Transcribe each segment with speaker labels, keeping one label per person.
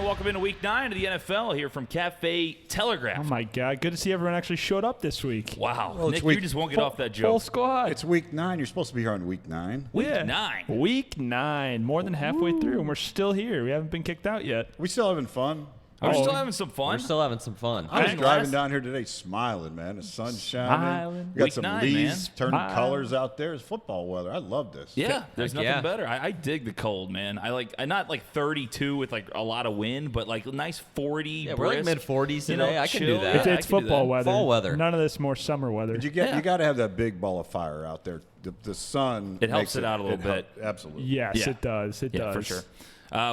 Speaker 1: welcome into Week 9 of the NFL here from Cafe Telegraph.
Speaker 2: Oh, my God. Good to see everyone actually showed up this week.
Speaker 1: Wow.
Speaker 3: Well,
Speaker 1: Nick,
Speaker 3: week-
Speaker 1: you just won't get off that
Speaker 2: Full
Speaker 1: joke.
Speaker 2: squad.
Speaker 3: It's week 9. You're supposed to be here on week 9.
Speaker 1: Week
Speaker 2: Yeah.
Speaker 1: 9.
Speaker 2: Week 9. More than halfway through, and we're still here. We haven't been kicked out yet.
Speaker 3: We still having fun.
Speaker 1: We're
Speaker 2: Oh.
Speaker 1: still having some fun.
Speaker 4: We're still having some fun.
Speaker 3: I was
Speaker 1: And
Speaker 3: driving
Speaker 1: last-
Speaker 3: down here today smiling, man. The sun's shining.
Speaker 2: Smiling.
Speaker 3: We got
Speaker 1: Week
Speaker 3: some
Speaker 1: 9,
Speaker 3: leaves
Speaker 1: man.
Speaker 3: turning
Speaker 2: Smiling.
Speaker 3: colors out there. It's football weather. I love this.
Speaker 1: Yeah, there's nothing
Speaker 4: yeah.
Speaker 1: better. I dig the cold, man. I'm not like 32 with like a lot of wind, but like a nice 40.
Speaker 4: Yeah, we're like
Speaker 1: brisk,
Speaker 4: mid-40s
Speaker 1: you know,
Speaker 4: today. I can do
Speaker 1: chill.
Speaker 4: that.
Speaker 2: It's,
Speaker 1: Yeah,
Speaker 2: it's
Speaker 1: I can do
Speaker 2: football
Speaker 1: that.
Speaker 2: weather.
Speaker 4: Fall weather.
Speaker 2: None of this more summer weather.
Speaker 3: But you
Speaker 1: Yeah.
Speaker 3: got to have that big ball of fire out there. The sun
Speaker 1: It helps
Speaker 3: makes
Speaker 1: it out a little bit.
Speaker 3: Absolutely.
Speaker 2: Yes,
Speaker 1: Yeah.
Speaker 2: it does. It
Speaker 1: Yeah,
Speaker 2: does.
Speaker 1: for sure.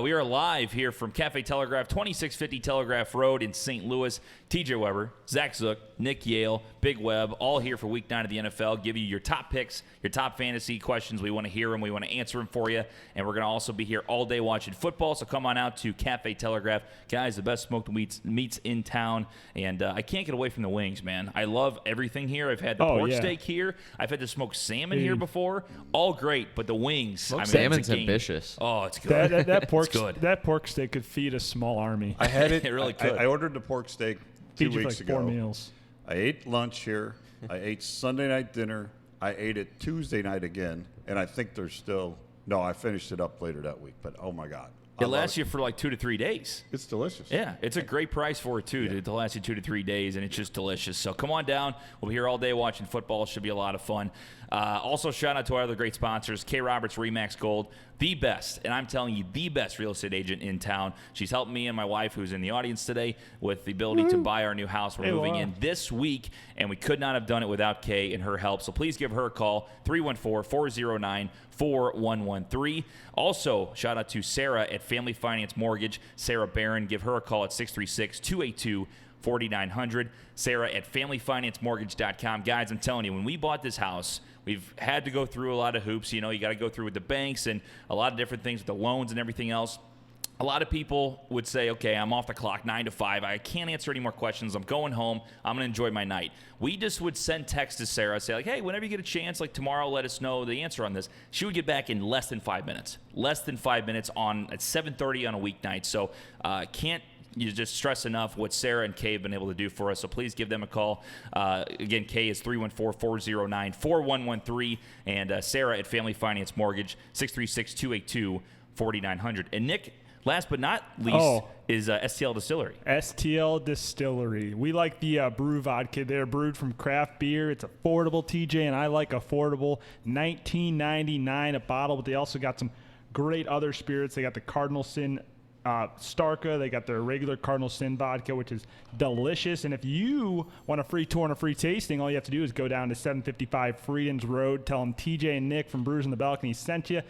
Speaker 1: We are live here from Cafe Telegraph, 2650 Telegraph Road in St. Louis. TJ Weber, Zach Zook, Nick Yale, Big Web, all here for Week 9 of the NFL. Give you your top picks, your top fantasy questions. We want to hear them. We want to answer them for you. And we're going to also be here all day watching football. So come on out to Cafe Telegraph. Guys, the best smoked meats in town. And I can't get away from the wings, man. I love everything here. I've had the pork steak here. I've had the smoked salmon here before. All great, but the wings.
Speaker 4: Smoked
Speaker 1: it's
Speaker 4: salmon's
Speaker 1: a game.
Speaker 4: ambitious.
Speaker 1: Oh, it's good.
Speaker 2: That pork,
Speaker 1: It's good.
Speaker 2: that pork steak could feed a small army.
Speaker 3: I had it.
Speaker 1: It really could.
Speaker 3: I ordered the pork steak 2
Speaker 2: Feed you for
Speaker 3: weeks
Speaker 2: like 4
Speaker 3: ago.
Speaker 2: meals.
Speaker 3: I ate lunch here. I ate Sunday night dinner. I ate it Tuesday night again. And I think there's still – no, I finished it up later that week. But, oh, my God.
Speaker 1: It lasts you for like 2 to 3 days.
Speaker 3: It's delicious.
Speaker 1: Yeah, it's a great price for it, too, to last you 2 to 3 days, and it's just delicious. So come on down. We'll be here all day watching football. It should be a lot of fun. Also, shout out to our other great sponsors, K. Roberts Remax Gold, the best, and I'm telling you, the best real estate agent in town. She's helped me and my wife, who's in the audience today, with the ability to buy our new house. We're moving in this week, and we could not have done it without Kay and her help. So please give her a call, 314-409-4113. Also, shout out to Sarah at Family Finance Mortgage. Sarah Barron, give her a call at 636-282-4900. Sarah at familyfinancemortgage.com. Guys, I'm telling you, when we bought this house, we've had to go through a lot of hoops. You know, you got to go through with the banks and a lot of different things with the loans and everything else. A lot of people would say, okay, I'm off the clock 9 to 5. I can't answer any more questions. I'm going home. I'm going to enjoy my night. We just would send texts to Sarah, say like, hey, whenever you get a chance, like tomorrow, let us know the answer on this. She would get back in less than 5 minutes. Less than 5 minutes at 7:30 on a weeknight. So can't you just stress enough what Sarah and Kay have been able to do for us. So please give them a call. Again, Kay is 314-409-4113. And Sarah at Family Finance Mortgage, 636-282-4900. And Nick, last but not least, is STL Distillery.
Speaker 2: STL Distillery. We like the brew vodka. They're brewed from craft beer. It's affordable, TJ, and I like affordable. $19.99 a bottle, but they also got some great other spirits. They got the Cardinal Sin Starka. They got their regular Cardinal Sin vodka, which is delicious. And if you want a free tour and a free tasting, all you have to do is go down to 755 Freedoms Road. Tell them TJ and Nick from Brews on the Balcony sent you. You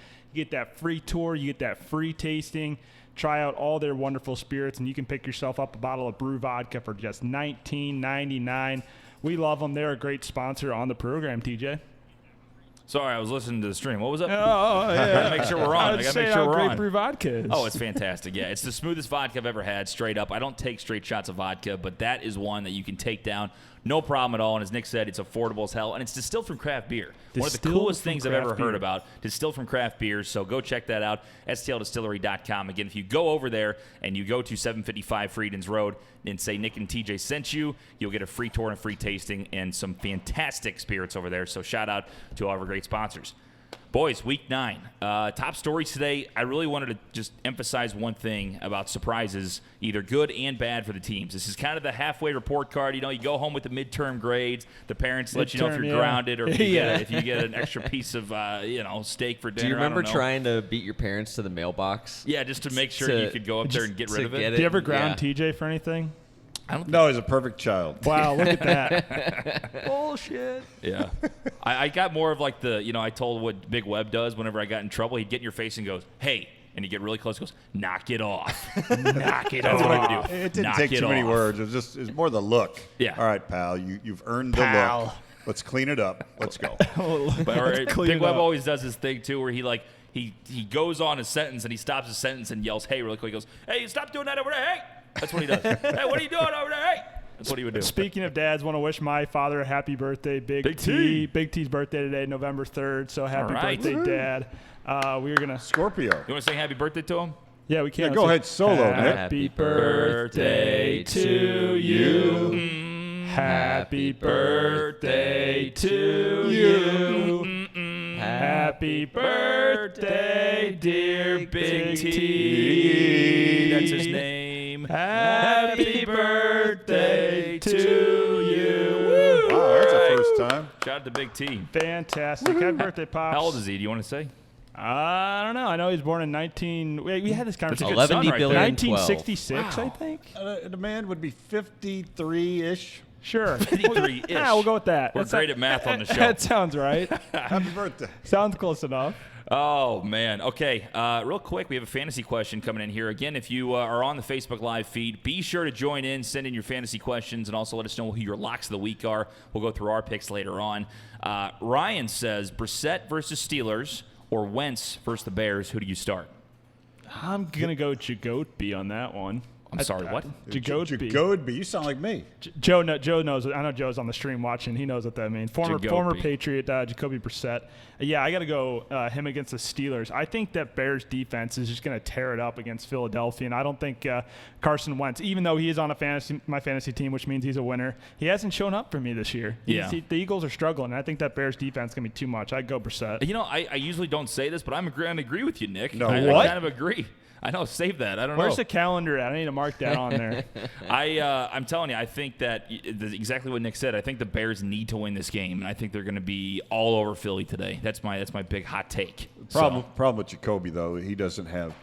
Speaker 2: get that free tour. You get that free tasting. Try out all their wonderful spirits, and you can pick yourself up a bottle of brew vodka for just $19.99. We love them. They're a great sponsor on the program, TJ.
Speaker 1: Sorry, I was listening to the stream. What was up?
Speaker 2: Oh,
Speaker 1: I gotta make sure we're on. I gotta make sure we're
Speaker 2: great
Speaker 1: on.
Speaker 2: brew vodka is.
Speaker 1: Oh, it's fantastic. Yeah, it's the smoothest vodka I've ever had, straight up. I don't take straight shots of vodka, but that is one that you can take down. No problem at all. And as Nick said, it's affordable as hell. And it's distilled from craft beer. One of the
Speaker 2: Distilled
Speaker 1: coolest
Speaker 2: from
Speaker 1: things I've ever
Speaker 2: craft
Speaker 1: heard
Speaker 2: beer.
Speaker 1: about. Distilled from craft beers. So go check that out. STLDistillery.com. Again, if you go over there and you go to 755 Freedoms Road and say Nick and TJ sent you, you'll get a free tour and a free tasting and some fantastic spirits over there. So shout out to all of our great sponsors. Boys, Week 9. Top stories today. I really wanted to just emphasize one thing about surprises, either good and bad for the teams. This is kind of the halfway report card. You know, you go home with the midterm grades. The parents let you know if you're grounded or if you get an extra piece of steak for dinner.
Speaker 4: Do you remember
Speaker 1: I don't know.
Speaker 4: trying to beat your parents to the mailbox?
Speaker 1: Yeah, just to make sure you could go up there and get rid of it.
Speaker 2: Did you ever ground TJ for anything?
Speaker 3: No, he's a perfect child.
Speaker 2: Wow, look at that. Bullshit.
Speaker 1: Yeah. I got more of like I told what Big Web does whenever I got in trouble. He'd get in your face and goes, hey. And he'd get really close and goes, knock it off. Knock it off. That's what I would do.
Speaker 3: It didn't
Speaker 1: Knock
Speaker 3: take
Speaker 1: it
Speaker 3: too many
Speaker 1: off.
Speaker 3: words. It's more the look.
Speaker 1: Yeah.
Speaker 3: All right, pal. You've earned the look. Let's clean it up. Let's go.
Speaker 1: But
Speaker 2: clean
Speaker 1: Big
Speaker 2: it
Speaker 1: Web
Speaker 2: up.
Speaker 1: always does this thing too where he goes on a sentence and he stops his sentence and yells, hey, really quick. He goes, hey, stop doing that over there. Hey. That's what he does. Hey, what are you doing over there? Hey. That's what he would do.
Speaker 2: Speaking of dads, want to wish my father a happy birthday. Big
Speaker 1: T.
Speaker 2: Big T's birthday today, November 3rd. So happy
Speaker 1: All right.
Speaker 2: birthday, Dad. We are going to
Speaker 3: Scorpio.
Speaker 1: You want to say happy birthday to him?
Speaker 2: Yeah, we can.
Speaker 3: Yeah, go ahead, solo, Nick.
Speaker 2: Happy birthday to you. Happy birthday to you. Happy birthday, dear Big T.
Speaker 1: That's his name.
Speaker 2: Happy birthday to you.
Speaker 3: Wow, that's a first time.
Speaker 1: Shout out to Big T.
Speaker 2: Fantastic. Happy birthday, Pops.
Speaker 1: How old is he? Do you want to say?
Speaker 2: I don't know. I know he was born in 19. We had this conversation.
Speaker 4: 11
Speaker 1: son right
Speaker 4: billion,
Speaker 1: there.
Speaker 2: 1966, I think.
Speaker 3: The man would be 53-ish.
Speaker 2: Sure.
Speaker 1: 53-ish.
Speaker 2: Yeah, we'll go with that.
Speaker 1: We're
Speaker 2: That's
Speaker 1: great at math on the show.
Speaker 2: That sounds right.
Speaker 3: Happy birthday.
Speaker 2: Sounds close enough.
Speaker 1: Oh, man. Okay, real quick, we have a fantasy question coming in here. Again, if you are on the Facebook Live feed, be sure to join in, send in your fantasy questions, and also let us know who your locks of the week are. We'll go through our picks later on. Ryan says, Brissett versus Steelers or Wentz versus the Bears. Who do you start?
Speaker 2: I'm going to go Jagoatby on that one.
Speaker 1: I'm sorry, what?
Speaker 2: Jagoatby.
Speaker 3: Jagoatby. You sound like me.
Speaker 2: Joe knows. I know Joe's on the stream watching. He knows what that means. Former
Speaker 1: Jagoatby.
Speaker 2: Patriot, Jacoby Brissett. Yeah, I got to go him against the Steelers. I think that Bears defense is just going to tear it up against Philadelphia, and I don't think Carson Wentz, even though he is on my fantasy team, which means he's a winner, he hasn't shown up for me this year.
Speaker 1: Yeah.
Speaker 2: The Eagles are struggling, and I think that Bears defense is going to be too much. I'd go Brissett.
Speaker 1: You know, I usually don't say this, but I'm going to agree with you, Nick.
Speaker 3: No,
Speaker 1: I
Speaker 3: what?
Speaker 1: kind of agree. I know, save that. I don't
Speaker 2: Where's
Speaker 1: know.
Speaker 2: the calendar at? I need to mark that on there.
Speaker 1: I'm telling you, I think that exactly what Nick said. I think the Bears need to win this game, and I think they're going to be all over Philly today. That's my big hot take.
Speaker 3: Problem with Jacoby, though, he doesn't have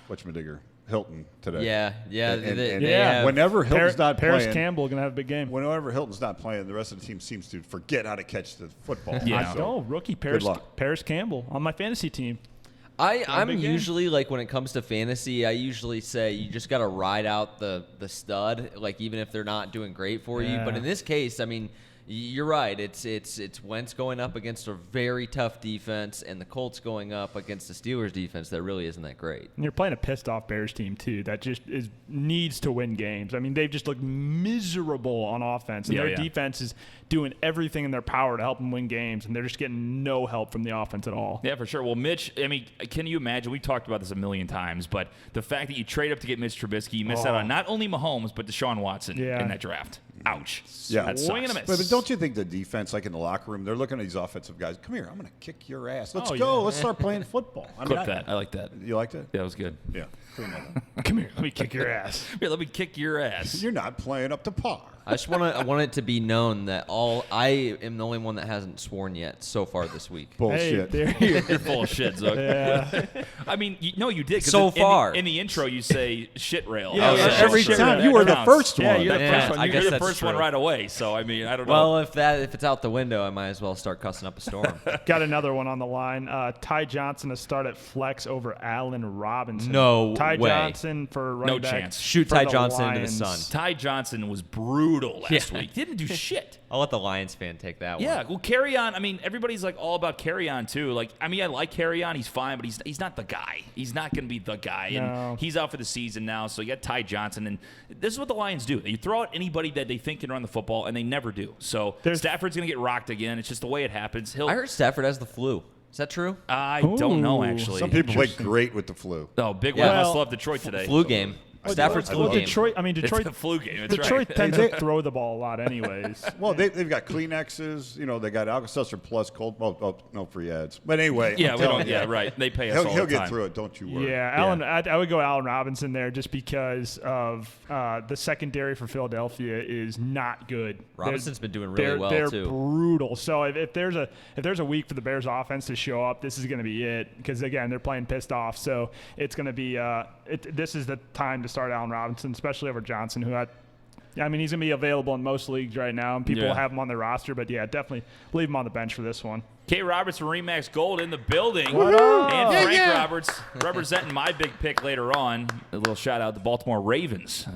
Speaker 3: whatchamadiggger, Hilton today.
Speaker 4: Yeah.
Speaker 3: And
Speaker 4: They have-
Speaker 3: whenever Hilton's not
Speaker 2: Paris
Speaker 3: playing,
Speaker 2: Campbell going to have a big game.
Speaker 3: whenever Hilton's not playing, the rest of the team seems to forget how to catch the football.
Speaker 1: Yeah.
Speaker 2: Oh, rookie Paris
Speaker 3: luck.
Speaker 2: Campbell on my fantasy team.
Speaker 4: I'm
Speaker 2: big game.
Speaker 4: usually like when it comes to fantasy, I usually say you just got to ride out the stud, like even if they're not doing great for you. But
Speaker 2: Yeah.
Speaker 4: in this case, I mean, you're right. It's Wentz going up against a very tough defense, and the Colts going up against the Steelers defense that really isn't that great.
Speaker 2: And you're playing a pissed off Bears team too that just needs to win games. I mean, they've just looked miserable on offense, and their defense is doing everything in their power to help them win games, and they're just getting no help from the offense at all.
Speaker 1: Yeah, for sure. Well, Mitch, I mean, can you imagine? We talked about this a million times, but the fact that you trade up to get Mitch Trubisky, you miss out on not only Mahomes, but Deshaun Watson in that draft. Ouch.
Speaker 3: Yeah.
Speaker 1: That
Speaker 2: Swing and a
Speaker 1: sucks.
Speaker 2: miss.
Speaker 3: But don't you think the defense, like in the locker room, they're looking at these offensive guys. Come here, I'm going to kick your ass. Let's
Speaker 2: Oh,
Speaker 3: go.
Speaker 2: yeah.
Speaker 3: Let's start playing football.
Speaker 1: Clip that. I like that.
Speaker 3: You liked it?
Speaker 1: Yeah, that was good.
Speaker 3: Yeah.
Speaker 2: Come here, let me kick your ass.
Speaker 1: Here, let me kick your ass.
Speaker 3: You're not playing up to par.
Speaker 4: I want it to be known that I am the only one that hasn't sworn yet so far this week.
Speaker 3: Bullshit.
Speaker 2: Hey, there you
Speaker 1: You're full of shit, Zook.
Speaker 2: Yeah.
Speaker 1: I mean, you did. 'Cause
Speaker 4: So
Speaker 1: in
Speaker 4: far.
Speaker 1: In the intro, you say shit rail.
Speaker 2: Yeah,
Speaker 3: every
Speaker 2: Shit
Speaker 3: time.
Speaker 2: rail.
Speaker 3: You were the
Speaker 1: Counts.
Speaker 3: first one.
Speaker 2: Yeah, you're the
Speaker 4: Yeah,
Speaker 2: first one.
Speaker 4: I
Speaker 1: You're
Speaker 4: guess
Speaker 1: the
Speaker 4: that's
Speaker 1: first one
Speaker 4: true.
Speaker 1: right away. So, I mean, I don't know.
Speaker 4: Well, if it's out the window, I might as well start cussing up a storm.
Speaker 2: Got another one on the line. Ty Johnson to start at flex over Allen Robinson.
Speaker 4: No
Speaker 2: Ty
Speaker 4: way.
Speaker 2: Johnson for running
Speaker 1: No
Speaker 2: back.
Speaker 1: chance.
Speaker 4: Shoot
Speaker 2: for
Speaker 4: Ty
Speaker 2: the
Speaker 4: Johnson into the
Speaker 2: Lions.
Speaker 4: sun.
Speaker 1: Ty Johnson was brutal last week. Didn't do shit.
Speaker 4: I'll let the Lions fan take that
Speaker 1: Yeah,
Speaker 4: one.
Speaker 1: well, Carry On. I mean, everybody's like all about Carry On too. Like, I mean, I like Carry On. He's fine, but he's not the guy. He's not going to be the guy,
Speaker 2: No.
Speaker 1: and he's out for the season now. So you got Ty Johnson, and this is what the Lions do. They throw out anybody that they think can run the football, and they never do. So Stafford's going to get rocked again. It's just the way it happens.
Speaker 4: I heard Stafford has the flu. Is that true?
Speaker 1: I don't know
Speaker 2: Ooh.
Speaker 1: actually.
Speaker 3: Some people play great with the flu.
Speaker 1: Oh, Big
Speaker 4: Yeah.
Speaker 1: One must
Speaker 2: Well,
Speaker 1: love Detroit today.
Speaker 4: Flu game. Stafford's
Speaker 3: I
Speaker 4: flu
Speaker 3: love
Speaker 4: game.
Speaker 2: Detroit. I mean,
Speaker 1: It's
Speaker 2: Detroit.
Speaker 1: the flu game. That's
Speaker 2: Detroit
Speaker 1: right.
Speaker 2: tends to throw the ball a lot, anyways.
Speaker 3: Well, they've got Kleenexes. You know, they got Alka-Seltzer Plus cold. Oh, no free ads. But anyway,
Speaker 1: Yeah,
Speaker 3: I'm
Speaker 1: we
Speaker 3: telling
Speaker 1: don't.
Speaker 3: you,
Speaker 1: Yeah, right. They pay us all
Speaker 3: he'll
Speaker 1: the
Speaker 3: get
Speaker 1: time.
Speaker 3: through it. Don't you worry.
Speaker 2: Yeah, Allen. I would go Allen Robinson there just because of the secondary for Philadelphia is not good.
Speaker 4: Robinson's been doing really well,
Speaker 2: they're
Speaker 4: too.
Speaker 2: brutal. So if there's a week for the Bears offense to show up, this is going to be it. Because again, they're playing pissed off. So it's going to be this is the time to start Allen Robinson, especially over Johnson, who I mean, he's going to be available in most leagues right now, and people have him on their roster. But yeah, definitely leave him on the bench for this one.
Speaker 1: K. Roberts from Remax Gold in the building.
Speaker 2: What up?
Speaker 1: And Frank Roberts representing my big pick later on. A little shout out to Baltimore Ravens.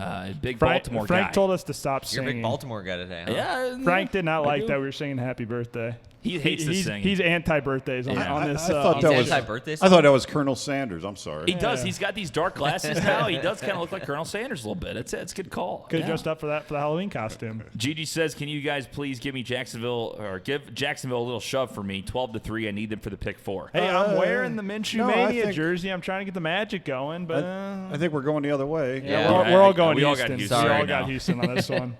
Speaker 1: Big Baltimore
Speaker 2: Frank
Speaker 1: guy.
Speaker 2: told us to stop
Speaker 4: You're
Speaker 2: singing.
Speaker 4: a big Baltimore guy today, huh?
Speaker 1: Yeah.
Speaker 2: Frank did not like
Speaker 1: do.
Speaker 2: that we were singing Happy Birthday.
Speaker 1: He hates the singing.
Speaker 2: He's anti-birthdays on this.
Speaker 3: I thought
Speaker 4: He's
Speaker 3: that was
Speaker 4: anti-birthday
Speaker 3: I thought that was Colonel Sanders. I'm sorry.
Speaker 1: He does. He's got these dark glasses now. He does kind of look like Colonel Sanders a little bit. It's a good call.
Speaker 2: Could have dressed up for the Halloween costume.
Speaker 1: Gigi says, "Can you guys please give Jacksonville a little shove for me? 12-3. I need them for the pick 4."
Speaker 2: Hey, I'm wearing the Minshew
Speaker 3: no, I
Speaker 2: Mania
Speaker 3: think-
Speaker 2: jersey. I'm trying to get the magic going, but
Speaker 3: I think we're going the other way.
Speaker 4: Yeah.
Speaker 2: we're all going
Speaker 1: we all
Speaker 2: Houston.
Speaker 1: got Houston
Speaker 2: We
Speaker 1: right
Speaker 2: all got
Speaker 1: now.
Speaker 2: Houston on this one.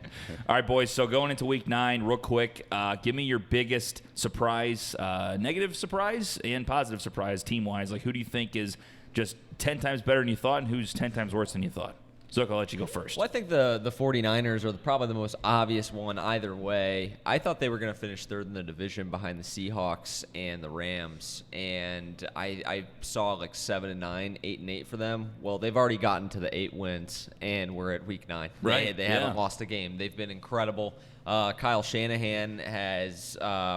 Speaker 1: All right, boys. So going into Week 9, real quick, give me your biggest surprise, negative surprise and positive surprise team-wise. Like, who do you think is just 10 times better than you thought, and who's 10 times worse than you thought? Zook, I'll let you go first.
Speaker 4: Well, I think the 49ers are probably the most obvious one either way. I thought they were going to finish third in the division behind the Seahawks and the Rams, and I saw like 7-9, 8-8 for them. Well, they've already gotten to the 8 wins, and we're at Week 9.
Speaker 1: Right,
Speaker 4: They
Speaker 1: yeah.
Speaker 4: haven't lost a game. They've been incredible. Kyle Shanahan has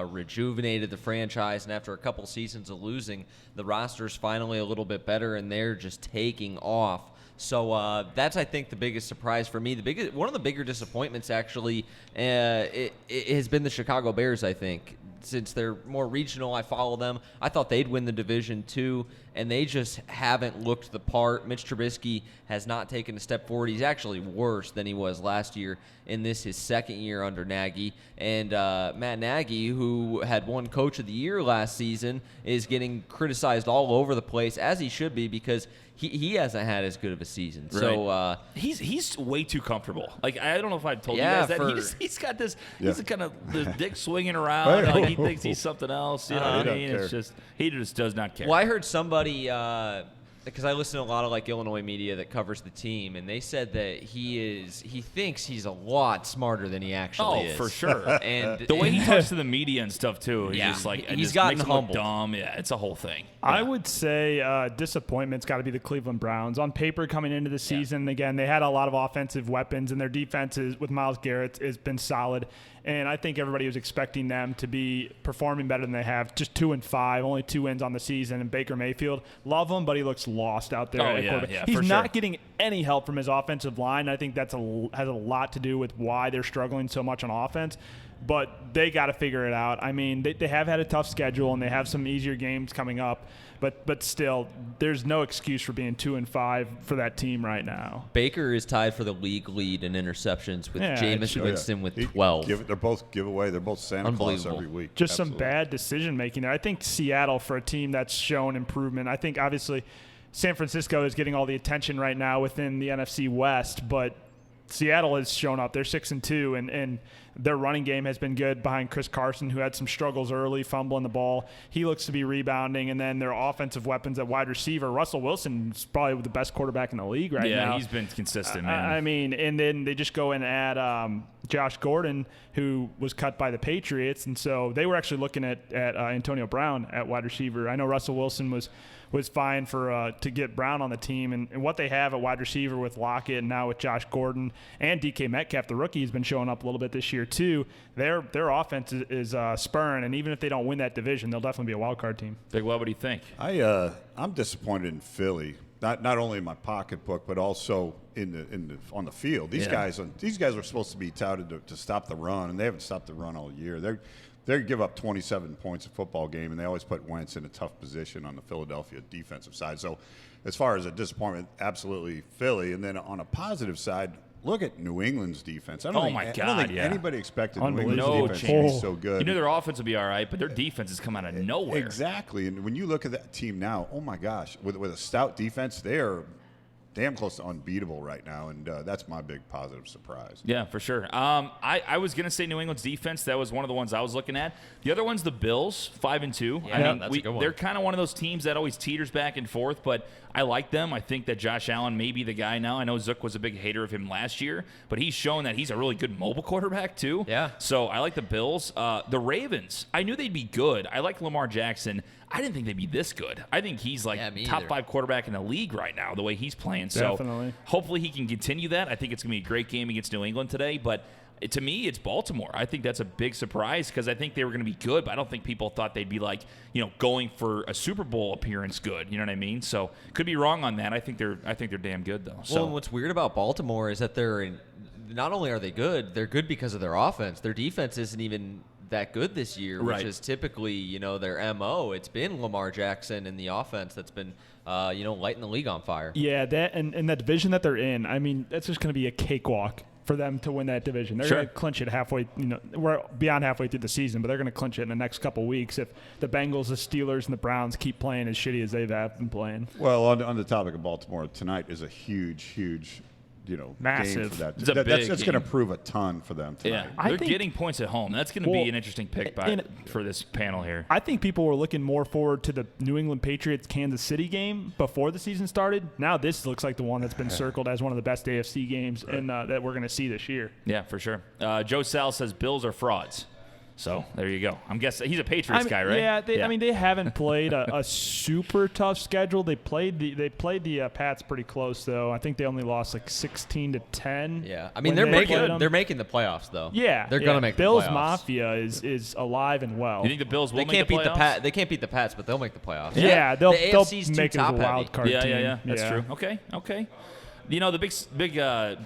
Speaker 4: rejuvenated the franchise, and after a couple seasons of losing, the roster's finally a little bit better, and they're just taking off. So that's, I think, the biggest surprise for me. One of the bigger disappointments, actually, it has been the Chicago Bears, I think. Since they're more regional, I follow them. I thought they'd win the division too, and they just haven't looked the part. Mitch Trubisky has not taken a step forward. He's actually worse than he was last year in his second year under Nagy. And Matt Nagy, who had won Coach of the Year last season, is getting criticized all over the place, as he should be, because he hasn't had as good of a season.
Speaker 1: Right.
Speaker 4: So
Speaker 1: he's way too comfortable. Like, I don't know if I've told
Speaker 4: Yeah,
Speaker 1: you guys that.
Speaker 4: for-
Speaker 1: He's got this.
Speaker 3: Yeah.
Speaker 1: He's kind of this dick swinging around.
Speaker 3: Right.
Speaker 1: Like, he thinks he's something else. You know
Speaker 3: he
Speaker 1: what I
Speaker 3: don't
Speaker 1: mean?
Speaker 3: care.
Speaker 1: It's just he just does not care.
Speaker 4: Well, I heard somebody, because I listen to a lot of like Illinois media that covers the team, and they said that he thinks he's a lot smarter than he actually is.
Speaker 1: For sure.
Speaker 4: And
Speaker 1: The way he talks to the media and stuff too, he's
Speaker 4: Yeah.
Speaker 1: just like it
Speaker 4: He's
Speaker 1: just
Speaker 4: gotten
Speaker 1: makes him look
Speaker 4: humbled.
Speaker 1: dumb. Yeah, it's a whole thing.
Speaker 2: I
Speaker 1: Yeah.
Speaker 2: would say disappointment's got to be the Cleveland Browns. On paper, coming into the season, again, they had a lot of offensive weapons, and their defense with Myles Garrett has been solid. And I think everybody was expecting them to be performing better than they have. Just 2-5, only 2 wins on the season. And Baker Mayfield, love him, but he looks lost out there.
Speaker 1: Oh,
Speaker 2: at
Speaker 1: yeah,
Speaker 2: quarterback.
Speaker 1: yeah,
Speaker 2: He's
Speaker 1: for
Speaker 2: not
Speaker 1: sure.
Speaker 2: getting any help from his offensive line. I think has a lot to do with why they're struggling so much on offense. But they got to figure it out. I mean, they have had a tough schedule, and they have some easier games coming up. But still, there's no excuse for being 2-5 for that team right now.
Speaker 4: Baker is tied for the league lead in interceptions with
Speaker 2: Yeah,
Speaker 4: Jameis
Speaker 3: Oh, yeah.
Speaker 4: Winston with
Speaker 3: He-
Speaker 4: 12.
Speaker 3: They're both giveaway. They're both Santa Claus
Speaker 4: Unbelievable.
Speaker 3: every week.
Speaker 2: Just some
Speaker 3: Absolutely.
Speaker 2: bad decision making there. I think Seattle, for a team that's shown improvement, I think obviously San Francisco is getting all the attention right now within the NFC West, but Seattle has shown up. They're 6-2, and their running game has been good behind Chris Carson, who had some struggles early, fumbling the ball. He looks to be rebounding, and then their offensive weapons at wide receiver. Russell Wilson's probably the best quarterback in the league right
Speaker 1: yeah,
Speaker 2: now.
Speaker 1: he's been consistent, man.
Speaker 2: I mean, and then they just go and add Josh Gordon, who was cut by the Patriots, and so they were actually looking at Antonio Brown at wide receiver. I know Russell Wilson was fine for to get Brown on the team, and what they have at wide receiver with Lockett and now with Josh Gordon and DK Metcalf, the rookie, has been showing up a little bit this year too. Their offense is spurring, and even if they don't win that division, they'll definitely be a wild card team.
Speaker 1: Big Well, what do you think?
Speaker 3: I'm disappointed in Philly. Not only in my pocketbook, but also on the field. These
Speaker 1: Yeah.
Speaker 3: guys are supposed to be touted to stop the run, and they haven't stopped the run all year. They give up 27 points a football game, and they always put Wentz in a tough position on the Philadelphia defensive side. So, as far as a disappointment, absolutely Philly. And then on a positive side, look at New England's defense. I don't think
Speaker 1: yeah.
Speaker 3: anybody expected New England's
Speaker 1: No
Speaker 3: defense to
Speaker 1: chance.
Speaker 3: be so good.
Speaker 1: You know their offense will be all right, but their defense has come out of nowhere.
Speaker 3: Exactly. And when you look at that team now, oh my gosh, with a stout defense, they are damn close to unbeatable right now, and that's my big positive surprise.
Speaker 1: Yeah, for sure. I was gonna say New England's defense. That was one of the ones I was looking at. The other one's the Bills, 5-2.
Speaker 4: Yeah,
Speaker 1: I mean,
Speaker 4: that's a good one.
Speaker 1: they're kind of one of those teams that always teeters back and forth, but I like them. I think that Josh Allen may be the guy now. I know Zook was a big hater of him last year, but he's shown that he's a really good mobile quarterback too.
Speaker 4: Yeah.
Speaker 1: So I like the Bills. The Ravens, I knew they'd be good. I like Lamar Jackson. I didn't think they'd be this good. I think he's like
Speaker 4: Yeah, me
Speaker 1: top
Speaker 4: either.
Speaker 1: 5 quarterback in the league right now, the way he's playing. So
Speaker 2: Definitely.
Speaker 1: hopefully he can continue that. I think it's going to be a great game against New England today. But to me, it's Baltimore. I think that's a big surprise because I think they were going to be good, but I don't think people thought they'd be like, going for a Super Bowl appearance good. You know what I mean? So could be wrong on that. I think they're damn good though. So
Speaker 4: Well, and what's weird about Baltimore is that not only are they good, they're good because of their offense. Their defense isn't even that good this year,
Speaker 1: Right.
Speaker 4: which is typically, their MO. It's been Lamar Jackson in the offense that's been, lighting the league on fire.
Speaker 2: Yeah, that and that division that they're in, I mean, that's just going to be a cakewalk for them to win that division. They're
Speaker 1: Sure.
Speaker 2: going to clinch it halfway, we're beyond halfway through the season, but they're going to clinch it in the next couple weeks if the Bengals, the Steelers, and the Browns keep playing as shitty as they've been playing.
Speaker 3: Well, on the topic of Baltimore, tonight is a huge, game
Speaker 2: Massive.
Speaker 3: for that.
Speaker 1: It's a big
Speaker 3: That's going to
Speaker 1: game.
Speaker 3: prove a ton for them
Speaker 1: Yeah,
Speaker 3: tonight.
Speaker 2: I
Speaker 1: they're
Speaker 2: think-
Speaker 1: getting points at home. That's going to
Speaker 2: Well,
Speaker 1: be an interesting pick for this panel here.
Speaker 2: I think people were looking more forward to the New England Patriots Kansas City game before the season started. Now this looks like the one that's been circled as one of the best AFC games and that we're going to see this year.
Speaker 1: Yeah, for sure. Joe Sal says Bills are frauds. So there you go. I'm guessing he's a Patriots guy, right?
Speaker 2: Yeah, they haven't played a super tough schedule. They played the Pats pretty close though. I think they only lost like 16-10.
Speaker 4: Yeah, I mean
Speaker 2: when
Speaker 4: they're
Speaker 2: they played
Speaker 4: making
Speaker 2: them.
Speaker 4: they're making the playoffs though.
Speaker 2: Yeah,
Speaker 4: they're gonna make
Speaker 2: Bills
Speaker 4: the playoffs.
Speaker 2: Mafia is alive and well.
Speaker 1: You think the Bills will
Speaker 4: They
Speaker 1: make
Speaker 4: can't
Speaker 1: the
Speaker 4: beat the
Speaker 1: playoffs?
Speaker 4: They can't beat the Pats, but they'll make the playoffs.
Speaker 2: Yeah, they'll
Speaker 4: the AFC's too
Speaker 2: make it as a
Speaker 4: top-heavy.
Speaker 2: wild card team.
Speaker 1: Yeah. That's true. Okay. The big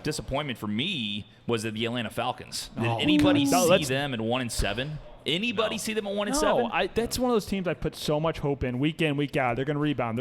Speaker 1: disappointment for me was the Atlanta Falcons. Did anybody
Speaker 2: God. No,
Speaker 1: see
Speaker 2: let's-
Speaker 1: them at 1-7? Anybody see them at 1-7?
Speaker 2: No, that's one of those teams I put so much hope in week in, week out. They're going to rebound.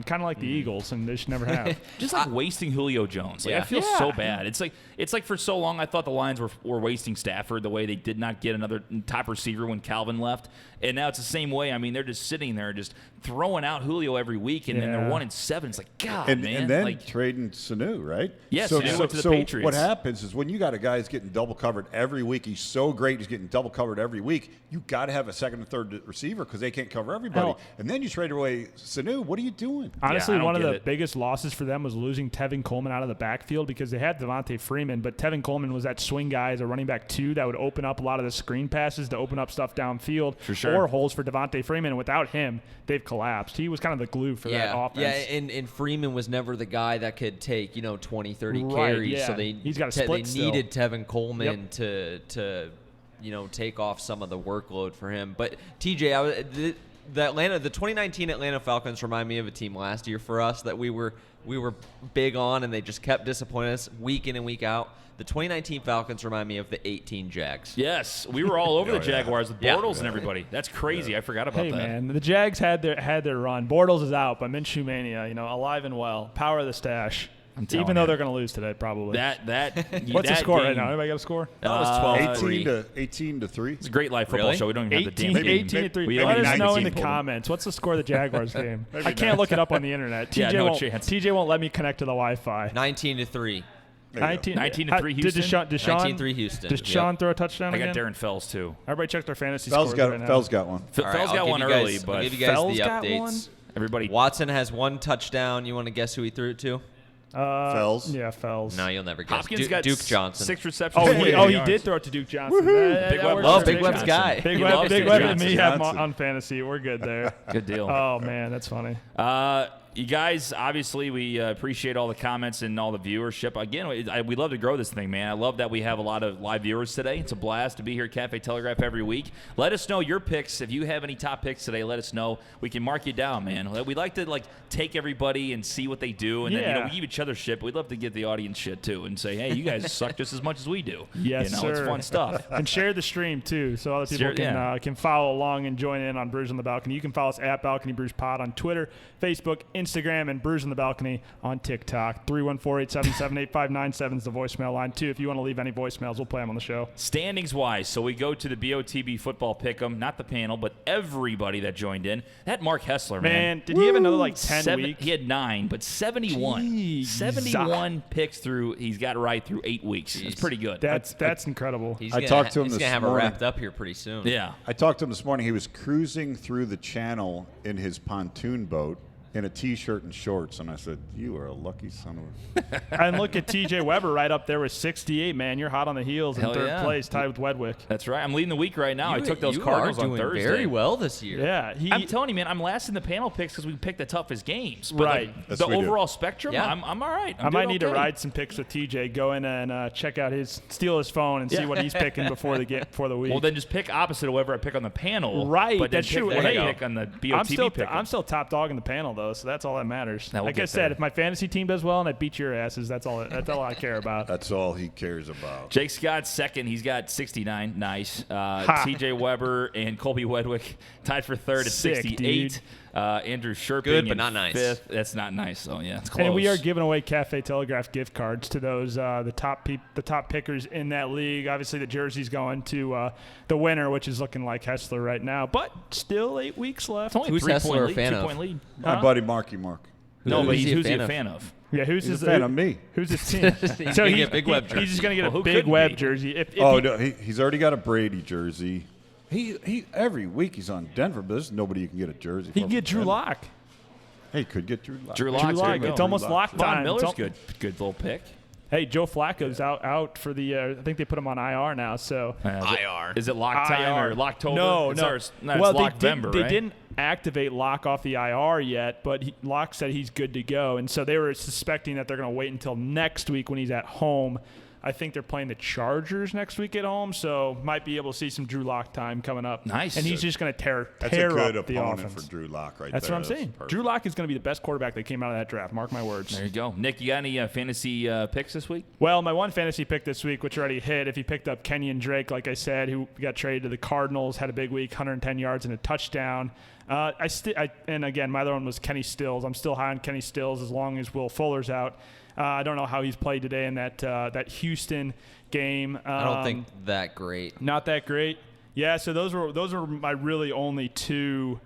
Speaker 2: Kind of like the Eagles, and they should never have.
Speaker 1: Just like wasting Julio Jones. Like, I
Speaker 4: Yeah.
Speaker 1: feel
Speaker 2: Yeah.
Speaker 1: so bad. It's like for so long I thought the Lions were wasting Stafford the way they did not get another top receiver when Calvin left. And now it's the same way. I mean, they're just sitting there just throwing out Julio every week, and then they're
Speaker 2: Yeah.
Speaker 1: 1-7. It's like, God,
Speaker 3: And
Speaker 1: man.
Speaker 3: then
Speaker 1: like,
Speaker 3: trading Sanu, right?
Speaker 1: Yeah,
Speaker 3: so,
Speaker 1: Sanu
Speaker 3: so,
Speaker 1: went to the
Speaker 3: so
Speaker 1: Patriots.
Speaker 3: what happens is when you got a guy who's getting double covered every week, he's so great, he's getting double covered every week, you got to have a second and third receiver because they can't cover everybody.
Speaker 2: Hell.
Speaker 3: And then you trade away Sanu. What are you doing?
Speaker 2: Honestly,
Speaker 1: I don't
Speaker 2: one of
Speaker 1: get
Speaker 2: the
Speaker 1: it.
Speaker 2: biggest losses for them was losing Tevin Coleman out of the backfield because they had Devontae Freeman, but Tevin Coleman was that swing guy as a running back 2 that would open up a lot of the screen passes to open up stuff downfield
Speaker 1: For sure.
Speaker 2: or holes for Devontae Freeman. And without him, they've collapsed. He was kind of the glue for that offense.
Speaker 4: Yeah, and Freeman was never the guy that could take 20, 30
Speaker 2: Right,
Speaker 4: carries. So
Speaker 2: yeah. He's gotta
Speaker 4: they
Speaker 2: split still.
Speaker 4: needed Tevin Coleman to take off some of the workload for him. But TJ, the 2019 Atlanta Falcons remind me of a team last year for us that we were big on, and they just kept disappointing us week in and week out. The 2019 Falcons remind me of the 18 Jags.
Speaker 1: yes, we were all over the
Speaker 3: yeah.
Speaker 1: Jaguars with
Speaker 4: Yeah.
Speaker 1: Bortles and everybody. That's crazy. I forgot about
Speaker 2: Hey
Speaker 1: that.
Speaker 2: man, the Jags had their run. Bortles is out, but Minshew Mania, alive and well. Power of the stash.
Speaker 1: telling
Speaker 2: Even though
Speaker 1: you.
Speaker 2: they're going to lose today, probably.
Speaker 1: What's
Speaker 2: What's the score right now? Anybody got a score?
Speaker 1: That was 12-3.
Speaker 3: 18 to 3.
Speaker 1: It's a great live football
Speaker 4: Really?
Speaker 1: show. We don't even have the
Speaker 2: 18,
Speaker 1: damn game.
Speaker 2: 18-3.
Speaker 1: We
Speaker 2: Let
Speaker 1: only
Speaker 2: us know in the
Speaker 1: 19.
Speaker 2: comments. What's the score of the Jaguars game? I can't look it up on the internet.
Speaker 1: Yeah,
Speaker 2: TJ
Speaker 1: no
Speaker 2: won't,
Speaker 1: chance.
Speaker 2: TJ won't let me connect to the Wi-Fi.
Speaker 4: 19-3.
Speaker 2: 19
Speaker 1: 19-3
Speaker 2: Did
Speaker 1: Houston?
Speaker 2: Deshaun
Speaker 4: 19-3 Houston.
Speaker 2: Did Deshaun throw a touchdown
Speaker 1: I got
Speaker 2: again?
Speaker 1: Darren Fells too.
Speaker 2: Everybody check their fantasy
Speaker 3: Fell's
Speaker 2: scores right now.
Speaker 3: got one.
Speaker 4: All right,
Speaker 1: Fells
Speaker 4: I'll
Speaker 1: got
Speaker 4: give
Speaker 1: one
Speaker 4: you
Speaker 1: early,
Speaker 4: guys- I'll
Speaker 1: but
Speaker 4: give you guys
Speaker 2: Fells
Speaker 4: the
Speaker 2: got
Speaker 4: updates.
Speaker 2: one?
Speaker 1: everybody.
Speaker 4: Watson has one touchdown. You want to guess who he threw it to?
Speaker 3: Fells?
Speaker 2: Yeah, Fells.
Speaker 4: No, you'll never guess.
Speaker 1: Hopkins got
Speaker 4: Duke Johnson.
Speaker 1: 6 receptions.
Speaker 2: Oh,
Speaker 1: for
Speaker 2: he
Speaker 1: 48 yards.
Speaker 2: did throw it to Duke Johnson.
Speaker 1: Big Web
Speaker 2: works
Speaker 1: loves
Speaker 2: for
Speaker 4: Big
Speaker 2: Duke
Speaker 4: Web's
Speaker 2: Johnson.
Speaker 4: guy.
Speaker 2: Big
Speaker 1: He
Speaker 2: Web,
Speaker 1: loves
Speaker 2: Big
Speaker 1: Duke
Speaker 2: Web and me have
Speaker 3: Johnson.
Speaker 2: on fantasy. We're good there.
Speaker 1: Good deal.
Speaker 2: Oh man, that's funny.
Speaker 1: You guys, obviously, we appreciate all the comments and all the viewership. Again, we love to grow this thing, man. I love that we have a lot of live viewers today. It's a blast to be here at Cafe Telegraph every week. Let us know your picks. If you have any top picks today, let us know. We can mark you down, man. We like to take everybody and see what they do, and then
Speaker 2: Yeah.
Speaker 1: we give each other shit. But we'd love to give the audience shit too and say, hey, you guys suck just as much as we do.
Speaker 2: Yes,
Speaker 1: It's
Speaker 2: sir.
Speaker 1: fun stuff.
Speaker 2: And share the stream too, so other people
Speaker 1: Share-
Speaker 2: can follow along and join in on Brews on the Balcony. You can follow us at Balcony Brews Pod on Twitter, Facebook, Instagram, and Brews on the Balcony on TikTok. 314-877-8597 is the voicemail line too. If you want to leave any voicemails, we'll play them on the show.
Speaker 1: Standings wise, so we go to the BOTB football pick'em, not the panel, but everybody that joined in. That Mark Hessler,
Speaker 2: Man, did he have another 10 weeks?
Speaker 1: He had 9, but 71.
Speaker 2: Jeez.
Speaker 1: 71 picks through. He's got right through 8 weeks. That's pretty good.
Speaker 2: That's incredible.
Speaker 4: He's
Speaker 3: I
Speaker 4: gonna
Speaker 3: talked to him
Speaker 4: he's
Speaker 3: this
Speaker 4: gonna have it
Speaker 3: morning.
Speaker 4: wrapped up here pretty soon.
Speaker 1: Yeah.
Speaker 3: I talked to him this morning. He was cruising through the channel in his pontoon boat in a T-shirt and shorts, and I said, "You are a lucky son of a."
Speaker 2: And look at TJ Weber right up there with 68, man. You're hot on the heels in
Speaker 1: Hell
Speaker 2: third
Speaker 1: yeah.
Speaker 2: place, tied with Wedwick.
Speaker 1: That's right. I'm leading the week right now. I took those
Speaker 4: you
Speaker 1: Cardinals
Speaker 4: are
Speaker 1: on
Speaker 4: doing
Speaker 1: Thursday.
Speaker 4: very well this year.
Speaker 2: Yeah,
Speaker 1: I'm telling you, man, I'm last in the panel picks because we picked the toughest games. But
Speaker 2: Right.
Speaker 3: Yes,
Speaker 1: the
Speaker 3: we do.
Speaker 1: overall spectrum,
Speaker 4: Yeah.
Speaker 1: I'm all right.
Speaker 2: I might need to ride some picks with TJ. Go in and check out steal his phone and see
Speaker 1: Yeah.
Speaker 2: what he's picking before the week.
Speaker 1: Well, then just pick opposite of whatever I pick on the panel.
Speaker 2: Right,
Speaker 1: But then
Speaker 2: that's
Speaker 1: pick
Speaker 2: true.
Speaker 1: what
Speaker 2: Hey,
Speaker 1: I pick on the BOTB
Speaker 2: I'm
Speaker 1: pick.
Speaker 2: still top dog in the panel though, so that's all that matters.
Speaker 1: Now we'll
Speaker 2: Like I
Speaker 1: get
Speaker 2: said,
Speaker 1: there.
Speaker 2: if my fantasy team does well and I beat your asses, that's all I care about.
Speaker 3: That's all he cares about.
Speaker 1: Jake Scott's second. He's got 69. Nice. TJ Weber and Colby Wedwick tied for third at
Speaker 2: Sick,
Speaker 1: 68.
Speaker 2: dude.
Speaker 1: Andrew Sherping
Speaker 4: Good, but
Speaker 1: in
Speaker 4: not nice.
Speaker 1: fifth. That's not nice. Oh, yeah, it's close.
Speaker 2: And we are giving away Cafe Telegraph gift cards to those the top pickers in that league. Obviously, the jersey's going to the winner, which is looking like Hessler right now, but still 8 weeks left.
Speaker 1: It's only
Speaker 4: Who's
Speaker 1: a 3
Speaker 4: Hessler
Speaker 1: point
Speaker 4: a
Speaker 1: lead,
Speaker 4: fan
Speaker 1: 2
Speaker 4: of?
Speaker 1: point lead.
Speaker 3: My buddy Marky Mark.
Speaker 1: No, but
Speaker 4: Who's he a
Speaker 1: who's he
Speaker 4: fan
Speaker 1: a
Speaker 4: of?
Speaker 1: fan of?
Speaker 2: Yeah, who's
Speaker 3: He's
Speaker 2: his
Speaker 3: a fan of me.
Speaker 2: Who's his team?
Speaker 4: He's gonna get a big Web
Speaker 2: He's just gonna get
Speaker 1: Well,
Speaker 2: a
Speaker 1: who
Speaker 2: big
Speaker 1: couldn't
Speaker 2: Web
Speaker 1: be?
Speaker 2: jersey. If
Speaker 3: Oh,
Speaker 2: he-
Speaker 3: no, he's already got a Brady jersey. He every week he's on Denver, but there's nobody you can get a jersey.
Speaker 2: he
Speaker 3: for
Speaker 2: can get
Speaker 3: from
Speaker 2: Drew
Speaker 3: Denver.
Speaker 2: Lock.
Speaker 3: Hey, he could get Drew Lock.
Speaker 1: Drew Lock.
Speaker 2: Drew
Speaker 1: there
Speaker 2: Lock.
Speaker 1: you go.
Speaker 2: It's almost
Speaker 3: Lock.
Speaker 2: lock
Speaker 1: Von
Speaker 2: time.
Speaker 1: Miller's
Speaker 2: It's al-
Speaker 1: good little pick.
Speaker 2: Hey, Joe Flacco's out for the. I think they put him on IR now. So
Speaker 4: IR.
Speaker 1: Is it lock time or Locktober?
Speaker 2: No,
Speaker 1: It's
Speaker 2: no.
Speaker 1: it's
Speaker 2: Well,
Speaker 1: Lockvember,
Speaker 2: they
Speaker 1: right?
Speaker 2: didn't activate Locke off the IR yet, but Locke said he's good to go, and so they were suspecting that they're going to wait until next week when he's at home. I think they're playing the Chargers next week at home, so might be able to see some Drew Lock time coming up.
Speaker 1: Nice.
Speaker 2: And he's just going to tear
Speaker 3: That's a good
Speaker 2: up the
Speaker 3: opponent
Speaker 2: offense.
Speaker 3: for Drew Lock right
Speaker 2: That's
Speaker 3: there.
Speaker 2: what I'm saying.
Speaker 3: perfect.
Speaker 2: Drew Lock is going to be the best quarterback that came out of that draft. Mark my words.
Speaker 1: There you go. Nick, you got any fantasy picks this week?
Speaker 2: Well, my one fantasy pick this week, which already hit, if you picked up Kenyon Drake, like I said, who got traded to the Cardinals, had a big week, 110 yards and a touchdown. And again, my other one was Kenny Stills. I'm still high on Kenny Stills as long as Will Fuller's out. I don't know how he's played today in that Houston game.
Speaker 4: I don't think that great.
Speaker 2: Not that great. Yeah, so those were my really only two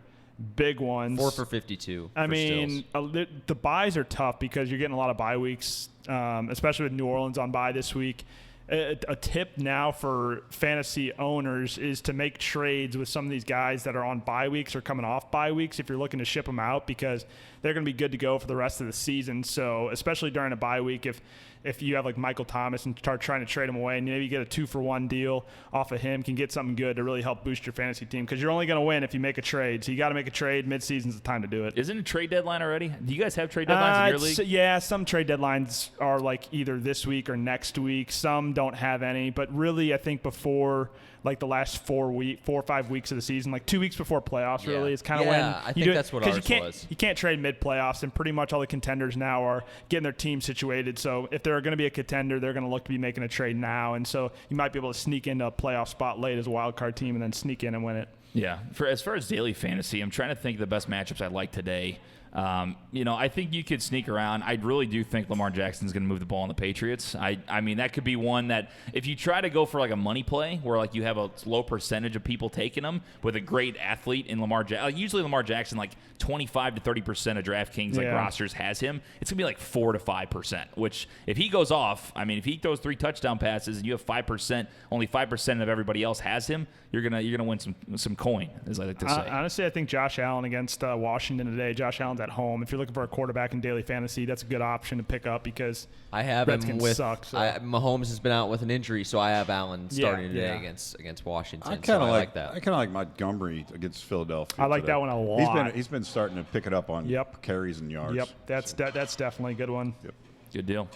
Speaker 2: big ones.
Speaker 4: 4 for 52.
Speaker 2: I
Speaker 4: for
Speaker 2: mean,
Speaker 4: Stills.
Speaker 2: the buys are tough because you're getting a lot of bye weeks, especially with New Orleans on bye this week. A tip now for fantasy owners is to make trades with some of these guys that are on bye weeks or coming off bye weeks if you're looking to ship them out because they're going to be good to go for the rest of the season. So especially during a bye week, if you have like Michael Thomas and start trying to trade him away and maybe get a 2-for-1 deal off of him, can get something good to really help boost your fantasy team because you're only going to win if you make a trade. So you got to make a trade. Mid-season's the time to do it.
Speaker 1: Isn't it trade deadline already? Do you guys have trade deadlines in your league?
Speaker 2: Yeah, some trade deadlines are like either this week or next week. Some don't have any, but really, I think before like the last 4 or 5 weeks of the season, like 2 weeks before playoffs, really, it's kind of when
Speaker 4: I
Speaker 2: you
Speaker 4: think
Speaker 2: do it,
Speaker 4: that's what
Speaker 2: 'cause
Speaker 4: ours was.
Speaker 2: You can't trade mid playoffs, and pretty much all the contenders now are getting their team situated. So if they're going to be a contender, they're going to look to be making a trade now, and so you might be able to sneak into a playoff spot late as a wild card team, and then sneak in and win it.
Speaker 1: Yeah. As far as daily fantasy, I'm trying to think of the best matchups I like today. I think you could sneak around. I really do think Lamar Jackson's going to move the ball on the Patriots. I mean, that could be one that if you try to go for like a money play where like you have a low percentage of people taking him with a great athlete in Lamar Jackson. Usually Lamar Jackson, like 25 to 30% of DraftKings like rosters has him. It's going to be like 4 to 5%, which if he goes off, I mean, if he throws 3 touchdown passes and you have 5%, only 5% of everybody else has him, you're gonna win some coin, as I like to say.
Speaker 2: Honestly, I think Josh Allen against Washington today. Josh Allen's at home. If you're looking for a quarterback in daily fantasy, that's a good option to pick up because
Speaker 4: I have him
Speaker 2: Redskins
Speaker 4: with
Speaker 2: suck, so.
Speaker 4: Mahomes has been out with an injury, so I have Allen starting today
Speaker 2: yeah.
Speaker 4: against Washington.
Speaker 3: I kind of
Speaker 4: like that.
Speaker 3: I kind of like Montgomery against Philadelphia.
Speaker 2: I like
Speaker 3: today.
Speaker 2: that one a lot.
Speaker 3: He's been starting to pick it up on carries and yards.
Speaker 2: Yep, that's definitely a good one.
Speaker 3: Yep.
Speaker 1: Good deal.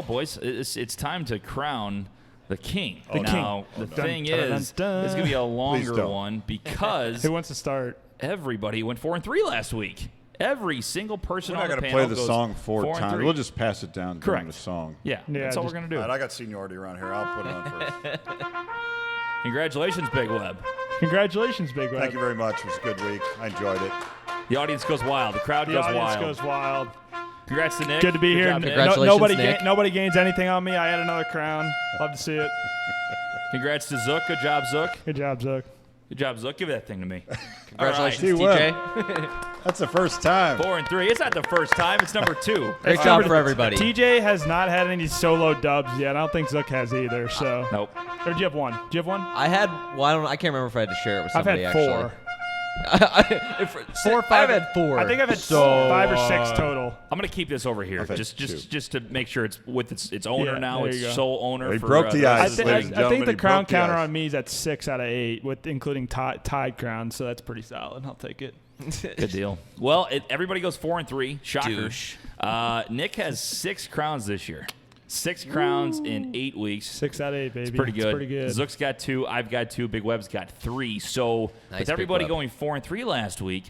Speaker 1: Boys, it's time to crown the king.
Speaker 2: The
Speaker 1: now,
Speaker 2: king.
Speaker 1: the
Speaker 2: Dun,
Speaker 1: thing
Speaker 2: dun, dun,
Speaker 1: is,
Speaker 2: dun.
Speaker 1: it's going to be a
Speaker 3: Please
Speaker 1: longer
Speaker 3: don't.
Speaker 1: one because
Speaker 2: Who wants to start?
Speaker 1: everybody went 4-3 last week. Every single person
Speaker 3: We're
Speaker 1: on
Speaker 3: not
Speaker 1: the
Speaker 3: going to
Speaker 1: panel
Speaker 3: play the
Speaker 1: goes
Speaker 3: song 4
Speaker 1: 4-3.
Speaker 3: times. We'll just pass it down during
Speaker 1: Correct.
Speaker 3: the song.
Speaker 1: Yeah,
Speaker 2: Yeah,
Speaker 1: that's all we're
Speaker 2: just-
Speaker 1: going to do.
Speaker 3: All right, I got seniority around here. I'll put it on first.
Speaker 1: Congratulations, Big Web.
Speaker 2: Congratulations, Big Web.
Speaker 3: Thank you very much. It was a good week. I enjoyed it.
Speaker 1: The audience goes wild. The crowd
Speaker 2: The
Speaker 1: goes
Speaker 2: audience
Speaker 1: wild.
Speaker 2: goes wild.
Speaker 1: Congrats to Nick.
Speaker 2: Good to be here.
Speaker 1: Job, Nick.
Speaker 4: Congratulations, Nick.
Speaker 2: Nobody gains anything on me. I had another crown. Love to see it.
Speaker 1: Congrats to Zook. Good job, Zook.
Speaker 2: Good job, Zook.
Speaker 1: Good job, Zook. Give that thing to me.
Speaker 4: Congratulations,
Speaker 3: All right.
Speaker 4: TJ.
Speaker 3: That's the first time.
Speaker 1: 4-3. It's not the first time. It's number 2.
Speaker 4: Great job for everybody.
Speaker 2: TJ has not had any solo dubs yet. I don't think Zook has either. So,
Speaker 1: Nope.
Speaker 2: or do you have one? Do you have one?
Speaker 4: I had. Well, I can't remember if I had to share it with
Speaker 2: I've
Speaker 4: somebody.
Speaker 2: had 4.
Speaker 4: Actually,
Speaker 2: 4 or 5.
Speaker 4: I've had 4.
Speaker 2: I think I've had
Speaker 3: So,
Speaker 2: 5 or 6 total.
Speaker 1: I'm gonna keep this over here,
Speaker 3: I've had
Speaker 1: just to make sure it's with its owner
Speaker 2: Yeah,
Speaker 1: now.
Speaker 2: there you
Speaker 1: Its
Speaker 2: go.
Speaker 1: sole owner.
Speaker 3: He
Speaker 1: for,
Speaker 3: broke the
Speaker 1: rest
Speaker 3: ice,
Speaker 1: of the
Speaker 3: ladies
Speaker 1: league.
Speaker 3: and
Speaker 2: I think
Speaker 3: gentlemen,
Speaker 2: the
Speaker 3: he
Speaker 2: crown
Speaker 3: broke the
Speaker 2: counter
Speaker 3: ice.
Speaker 2: on me is at 6 out of 8, with including tied crowns. So that's pretty solid. I'll take it.
Speaker 1: Good deal. Well, everybody goes 4-3. Shocker.
Speaker 4: Douche.
Speaker 1: Nick has 6 crowns this year. 6 crowns in 8 weeks.
Speaker 2: 6 out of 8, baby.
Speaker 1: It's pretty good.
Speaker 2: It's pretty good.
Speaker 1: Zook's got 2. I've got 2. Big Web's got 3. So
Speaker 4: Nice,
Speaker 1: with
Speaker 4: Big
Speaker 1: everybody
Speaker 4: Web.
Speaker 1: going 4-3 last week,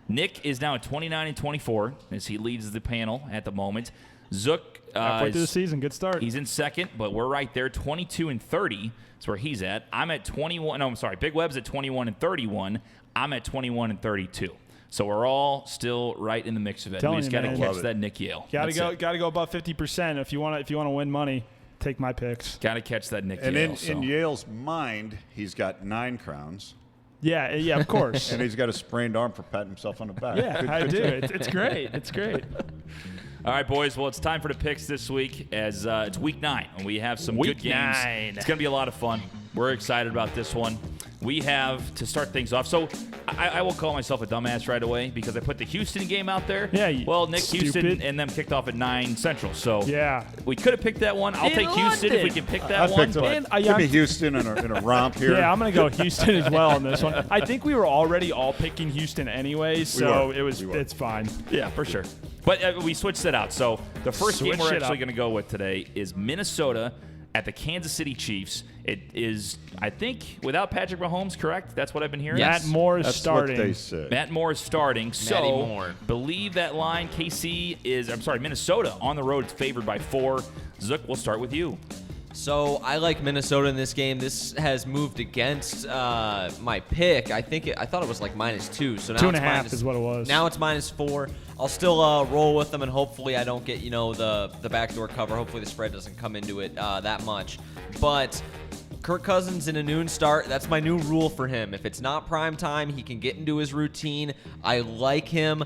Speaker 1: Nick is now at 29-24 as he leads the panel at the moment. Zook
Speaker 2: Halfway through the season, good start.
Speaker 1: he's in second, but we're right there, 22-30. That's where he's at. I'm at 21. No, I'm sorry. Big Web's at 21-31. I'm at 21-32. So we're all still right in the mix of it.
Speaker 2: Telling
Speaker 1: We just
Speaker 2: you,
Speaker 1: got to
Speaker 2: man.
Speaker 1: catch
Speaker 3: Love it.
Speaker 1: that Nick Yale.
Speaker 2: Got
Speaker 1: That's
Speaker 2: to go above 50% if you want to win money. Take my picks.
Speaker 1: Got to catch that Nick
Speaker 3: And
Speaker 1: Yale.
Speaker 3: in Yale's mind, he's got 9 crowns,
Speaker 2: Yeah, of course.
Speaker 3: and he's got a sprained arm for patting himself on the back.
Speaker 2: Yeah,
Speaker 3: Good-
Speaker 2: I
Speaker 3: good
Speaker 2: do.
Speaker 3: job.
Speaker 2: It's great. It's great.
Speaker 1: All right, boys. Well, it's time for the picks this week as it's week 9, and we have some
Speaker 2: Week
Speaker 1: good games.
Speaker 2: 9.
Speaker 1: It's going to be a lot of fun. We're excited about this one. We have to start things off. So I will call myself a dumbass right away because I put the Houston game out there.
Speaker 2: Yeah, you
Speaker 1: well, Nick, Houston
Speaker 2: stupid.
Speaker 1: and them kicked off at 9 Central. So
Speaker 2: Yeah.
Speaker 1: we could have picked that one. I'll
Speaker 2: In
Speaker 1: take Houston if we
Speaker 2: London.
Speaker 1: can pick
Speaker 3: I
Speaker 1: that one.
Speaker 3: picked
Speaker 2: And,
Speaker 3: it. Give me Houston in a romp here.
Speaker 2: Yeah, I'm going to go Houston as well on this one. I think we were already all picking Houston anyway, so
Speaker 3: were. We were.
Speaker 2: it's fine.
Speaker 1: Yeah, for sure. But we switched that out. So the first game
Speaker 2: Switch
Speaker 1: we're
Speaker 2: it
Speaker 1: actually
Speaker 2: up.
Speaker 1: going to go with today is Minnesota at the Kansas City Chiefs. It is, I think, without Patrick Mahomes, correct? That's what I've been hearing?
Speaker 4: Yes.
Speaker 2: Matt Moore is
Speaker 3: That's
Speaker 2: starting.
Speaker 3: what they said.
Speaker 1: Matt Moore is starting. So
Speaker 4: Moore.
Speaker 1: believe that line. Minnesota on the road is favored by 4. Zook, we'll start with you.
Speaker 4: So I like Minnesota in this game. This has moved against my pick. I thought it was like -2. So now
Speaker 2: 2.5
Speaker 4: it's
Speaker 2: is what it was.
Speaker 4: Now it's -4. I'll still roll with them, and hopefully I don't get the backdoor cover. Hopefully the spread doesn't come into it that much. But Kirk Cousins in a noon start, that's my new rule for him. If it's not prime time, he can get into his routine. I like him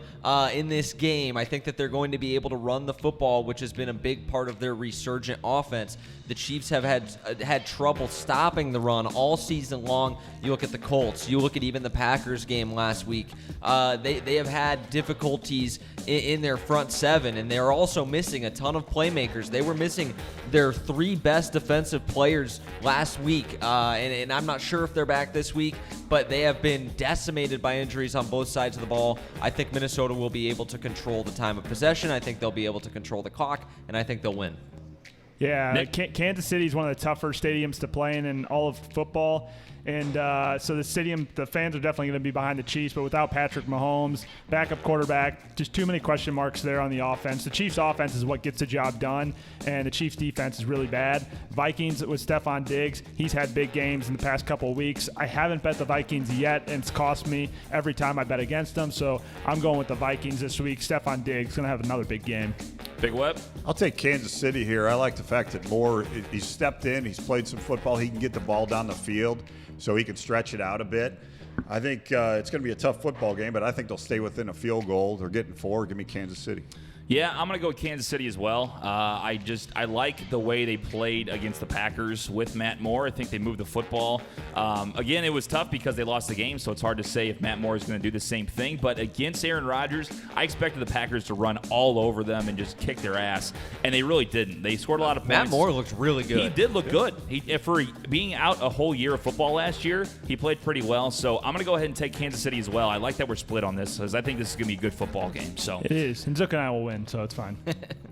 Speaker 4: in this game. I think that they're going to be able to run the football, which has been a big part of their resurgent offense. The Chiefs have had trouble stopping the run all season long. You look at the Colts. You look at even the Packers game last week. They have had difficulties in their front 7, and they're also missing a ton of playmakers. They were missing their 3 best defensive players last week, and I'm not sure if they're back this week, but they have been decimated by injuries on both sides of the ball. I think Minnesota will be able to control the time of possession. I think they'll be able to control the clock, and I think they'll win.
Speaker 2: Yeah,
Speaker 1: Nick?
Speaker 2: Kansas City is one of the tougher stadiums to play in all of football. And so the fans are definitely going to be behind the Chiefs, but without Patrick Mahomes, backup quarterback, just too many question marks there on the offense. The Chiefs' offense is what gets the job done, and the Chiefs' defense is really bad. Vikings with Stephon Diggs, he's had big games in the past couple of weeks. I haven't bet the Vikings yet, and it's cost me every time I bet against them, so I'm going with the Vikings this week. Stephon Diggs going to have another big game.
Speaker 1: Big Web?
Speaker 3: I'll take Kansas City here. I like the fact that Moore, he's stepped in, he's played some football, he can get the ball down the field so he can stretch it out a bit. I think it's going to be a tough football game, but I think they'll stay within a field goal. They're getting 4. Give me Kansas City.
Speaker 1: Yeah, I'm going to go with Kansas City as well. I like the way they played against the Packers with Matt Moore. I think they moved the football. Again, it was tough because they lost the game, so it's hard to say if Matt Moore is going to do the same thing. But against Aaron Rodgers, I expected the Packers to run all over them and just kick their ass, and they really didn't. They scored a lot of points.
Speaker 4: Matt Moore looked really good.
Speaker 1: He did look good. For being out a whole year of football last year, he played pretty well. So I'm going to go ahead and take Kansas City as well. I like that we're split on this because I think this is going to be a good football game. So
Speaker 2: It is, and Zook and I will win, so it's fine.